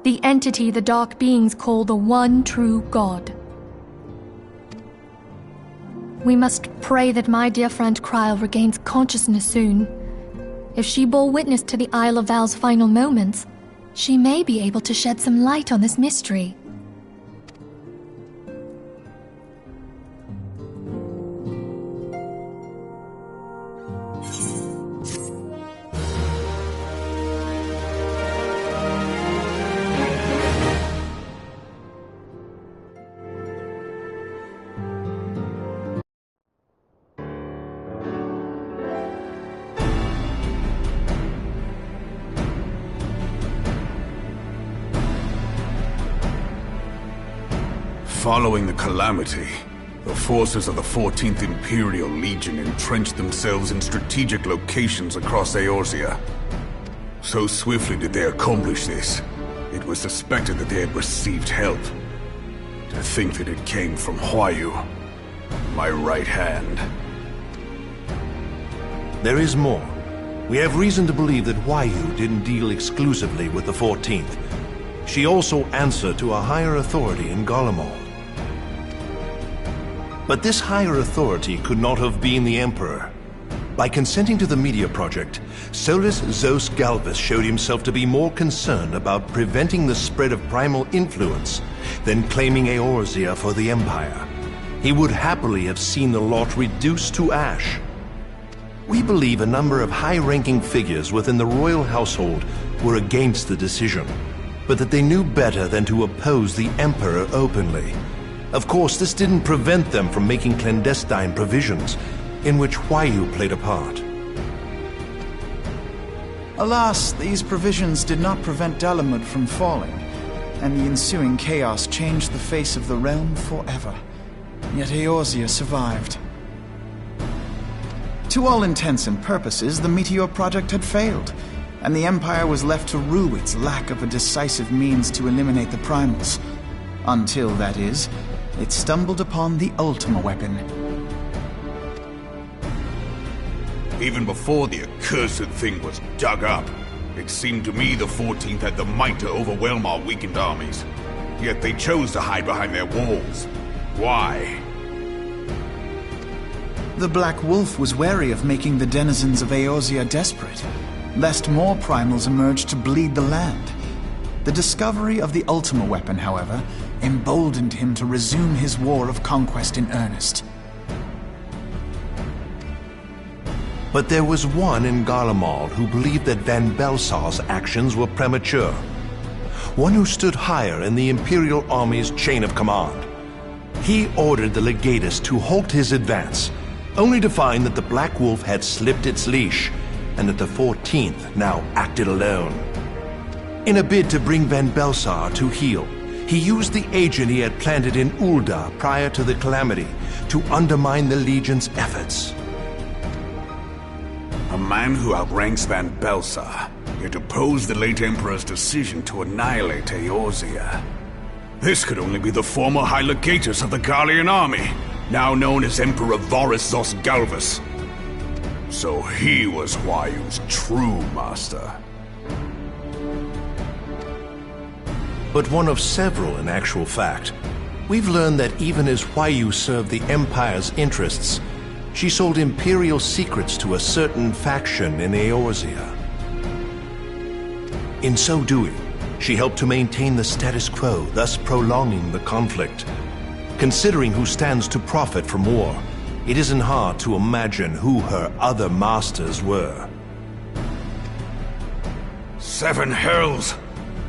The entity the Dark Beings call the One True God. We must pray that my dear friend Kryl regains consciousness soon. If she bore witness to the Isle of Val's final moments, she may be able to shed some light on this mystery. Following the calamity, the forces of the 14th Imperial Legion entrenched themselves in strategic locations across Eorzea. So swiftly did they accomplish this, it was suspected that they had received help. To think that it came from Huayu, my right hand. There is more. We have reason to believe that Huayu didn't deal exclusively with the 14th. She also answered to a higher authority in Garlemald. But this higher authority could not have been the Emperor. By consenting to the Meteor Project, Solus Zos Galvus showed himself to be more concerned about preventing the spread of primal influence than claiming Eorzea for the Empire. He would happily have seen the lot reduced to ash. We believe a number of high-ranking figures within the royal household were against the decision, but that they knew better than to oppose the Emperor openly. Of course, this didn't prevent them from making clandestine provisions, in which Huayu played a part. Alas, these provisions did not prevent Dalamud from falling, and the ensuing chaos changed the face of the realm forever. Yet Eorzea survived. To all intents and purposes, the Meteor Project had failed, and the Empire was left to rue its lack of a decisive means to eliminate the primals. Until, that is, it stumbled upon the Ultima weapon. Even before the accursed thing was dug up, it seemed to me the 14th had the might to overwhelm our weakened armies. Yet they chose to hide behind their walls. Why? The Black Wolf was wary of making the denizens of Eorzea desperate, lest more primals emerge to bleed the land. The discovery of the Ultima weapon, however, emboldened him to resume his war of conquest in earnest. But there was one in Garlemald who believed that Van Belsar's actions were premature. One who stood higher in the Imperial Army's chain of command. He ordered the Legatus to halt his advance, only to find that the Black Wolf had slipped its leash, and that the 14th now acted alone. In a bid to bring Van Belsar to heel, he used the agent he had planted in Ul'dah prior to the calamity to undermine the Legion's efforts. A man who outranks Van Belsar, yet opposed the late Emperor's decision to annihilate Eorzea. This could only be the former High Legatus of the Garlean army, now known as Emperor Varus Zos Galvus. So he was Huayu's true master. But one of several in actual fact. We've learned that even as Huayu served the Empire's interests, she sold Imperial secrets to a certain faction in Eorzea. In so doing, she helped to maintain the status quo, thus prolonging the conflict. Considering who stands to profit from war, it isn't hard to imagine who her other masters were. Seven hells!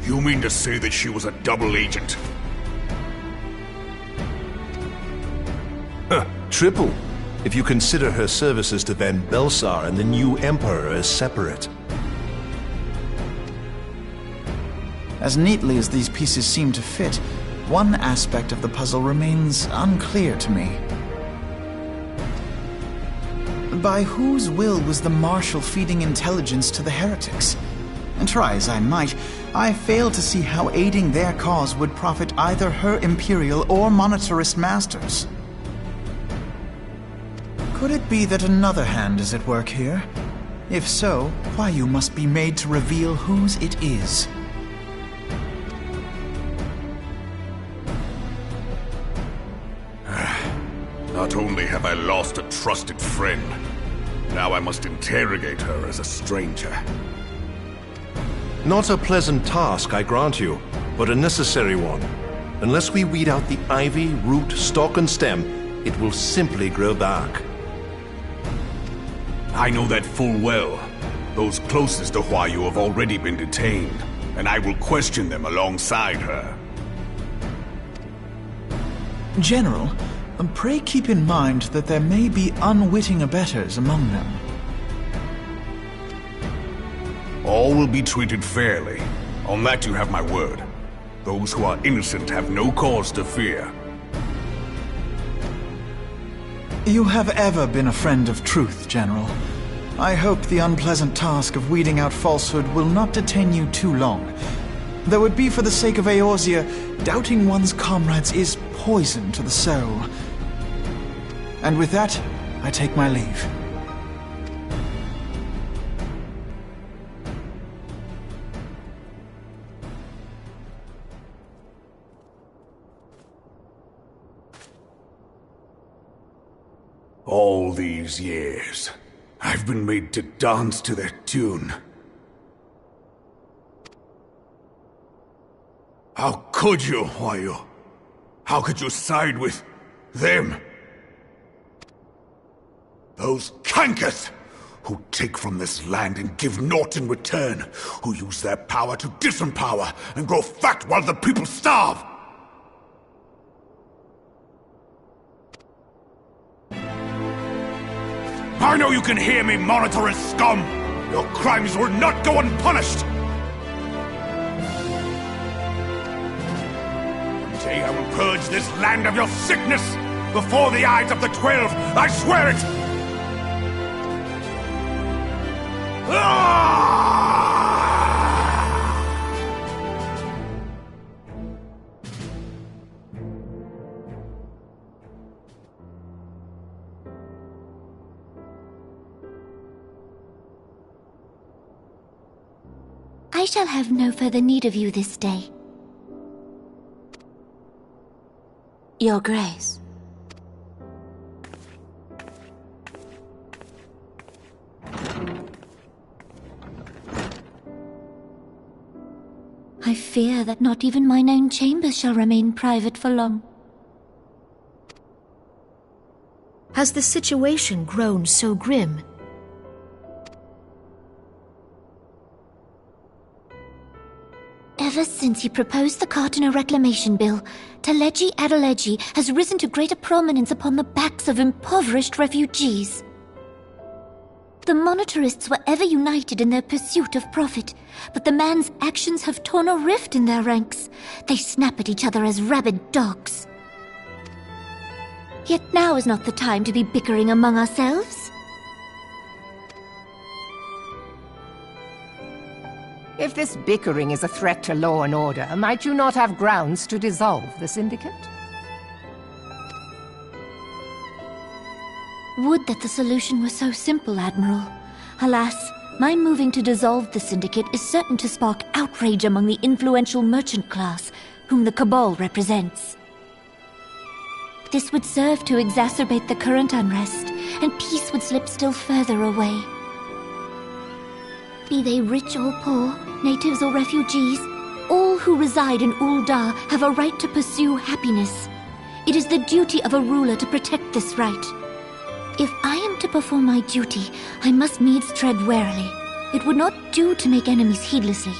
You mean to say that she was a double agent? Triple, if you consider her services to Van Belsar and the new Emperor as separate. As neatly as these pieces seem to fit, one aspect of the puzzle remains unclear to me. By whose will was the Marshal feeding intelligence to the heretics? And try as I might, I fail to see how aiding their cause would profit either her Imperial or monetarist masters. Could it be that another hand is at work here? If so, Huayu must be made to reveal whose it is. Not only have I lost a trusted friend, Now I must interrogate her as a stranger. Not a pleasant task, I grant you, but a necessary one. Unless we weed out the ivy, root, stalk, and stem, it will simply grow back. I know that full well. Those closest to Huayu have already been detained, and I will question them alongside her. General, pray keep in mind that there may be unwitting abettors among them. All will be treated fairly. On that you have my word. Those who are innocent have no cause to fear. You have ever been a friend of truth, General. I hope the unpleasant task of weeding out falsehood will not detain you too long. Though it be for the sake of Eorzea, doubting one's comrades is poison to the soul. And with that, I take my leave. All these years, I've been made to dance to their tune. How could you, Huayu? How could you side with them? Those cankers who take from this land and give naught in return, who use their power to disempower and grow fat while the people starve. I know you can hear me, monitorous scum! Your crimes will not go unpunished! One day I will purge this land of your sickness! Before the eyes of the 12, I swear it! I shall have no further need of you this day. Your Grace. I fear that not even mine own chambers shall remain private for long. Has the situation grown so grim? Ever since he proposed the Cartiner Reclamation Bill, Teleji Adeleji has risen to greater prominence upon the backs of impoverished refugees. The monetarists were ever united in their pursuit of profit, but the man's actions have torn a rift in their ranks. They snap at each other as rabid dogs. Yet now is not the time to be bickering among ourselves. If this bickering is a threat to law and order, might you not have grounds to dissolve the Syndicate? Would that the solution were so simple, Admiral. Alas, my moving to dissolve the Syndicate is certain to spark outrage among the influential merchant class, whom the Cabal represents. This would serve to exacerbate the current unrest, and peace would slip still further away. Be they rich or poor, natives or refugees, all who reside in Ul'dah have a right to pursue happiness. It is the duty of a ruler to protect this right. If I am to perform my duty, I must needs tread warily. It would not do to make enemies heedlessly.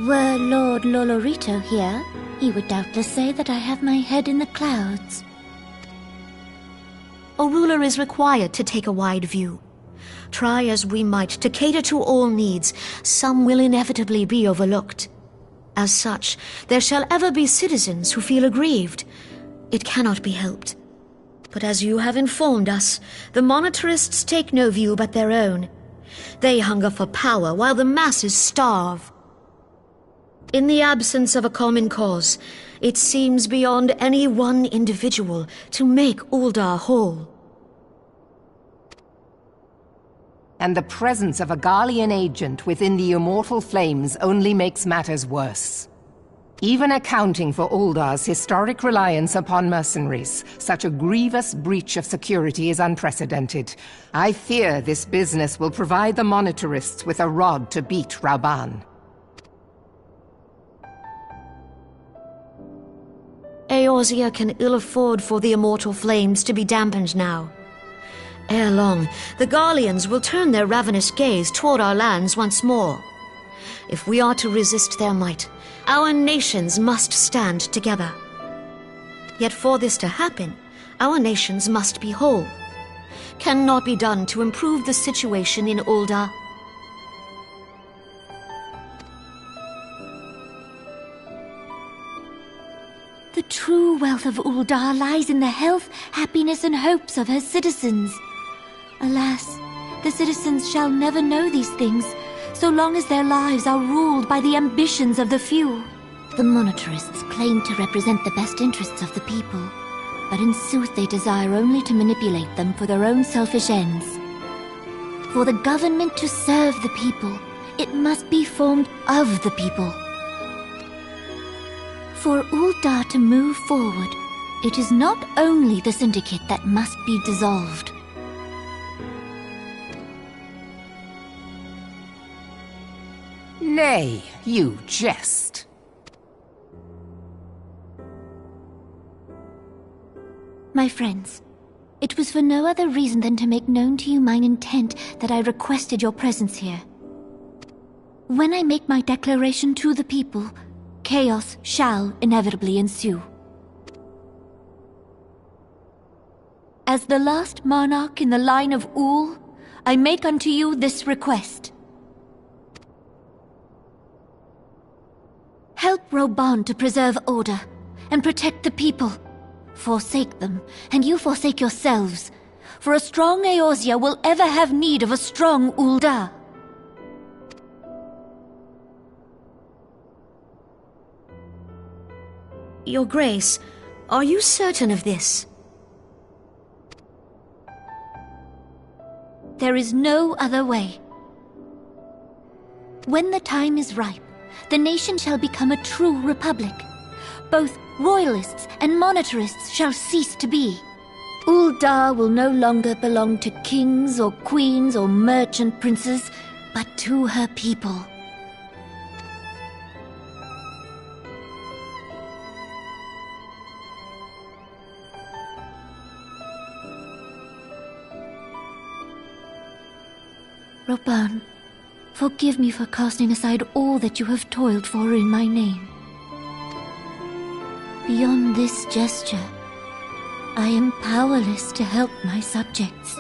Were Lord Lolorito here, he would doubtless say that I have my head in the clouds. A ruler is required to take a wide view. Try as we might to cater to all needs, some will inevitably be overlooked. As such, there shall ever be citizens who feel aggrieved. It cannot be helped. But as you have informed us, the monetarists take no view but their own. They hunger for power while the masses starve. In the absence of a common cause, it seems beyond any one individual to make Ul'dah whole. And the presence of a Garlean agent within the Immortal Flames only makes matters worse. Even accounting for Uldar's historic reliance upon mercenaries, such a grievous breach of security is unprecedented. I fear this business will provide the Monetarists with a rod to beat Rauban. Eorzea can ill afford for the immortal flames to be dampened now. Ere long, the Garleans will turn their ravenous gaze toward our lands once more. If we are to resist their might, our nations must stand together. Yet for this to happen, our nations must be whole. Cannot be done to improve the situation in Ulda. The true wealth of Ulda lies in the health, happiness, and hopes of her citizens. Alas, the citizens shall never know these things, so long as their lives are ruled by the ambitions of the few. The Monetarists claim to represent the best interests of the people, but in sooth they desire only to manipulate them for their own selfish ends. For the government to serve the people, it must be formed of the people. For Ulda to move forward, it is not only the Syndicate that must be dissolved. Nay, you jest. My friends, it was for no other reason than to make known to you mine intent that I requested your presence here. When I make my declaration to the people, chaos shall inevitably ensue. As the last monarch in the line of Ul, I make unto you this request. Help Rauban to preserve order and protect the people. Forsake them, and you forsake yourselves, for a strong Eorzea will ever have need of a strong Ulda. Your Grace, are you certain of this? There is no other way. When the time is ripe, the nation shall become a true republic. Both royalists and monetarists shall cease to be. Ulda will no longer belong to kings or queens or merchant princes, but to her people. Rauban, forgive me for casting aside all that you have toiled for in my name. Beyond this gesture, I am powerless to help my subjects.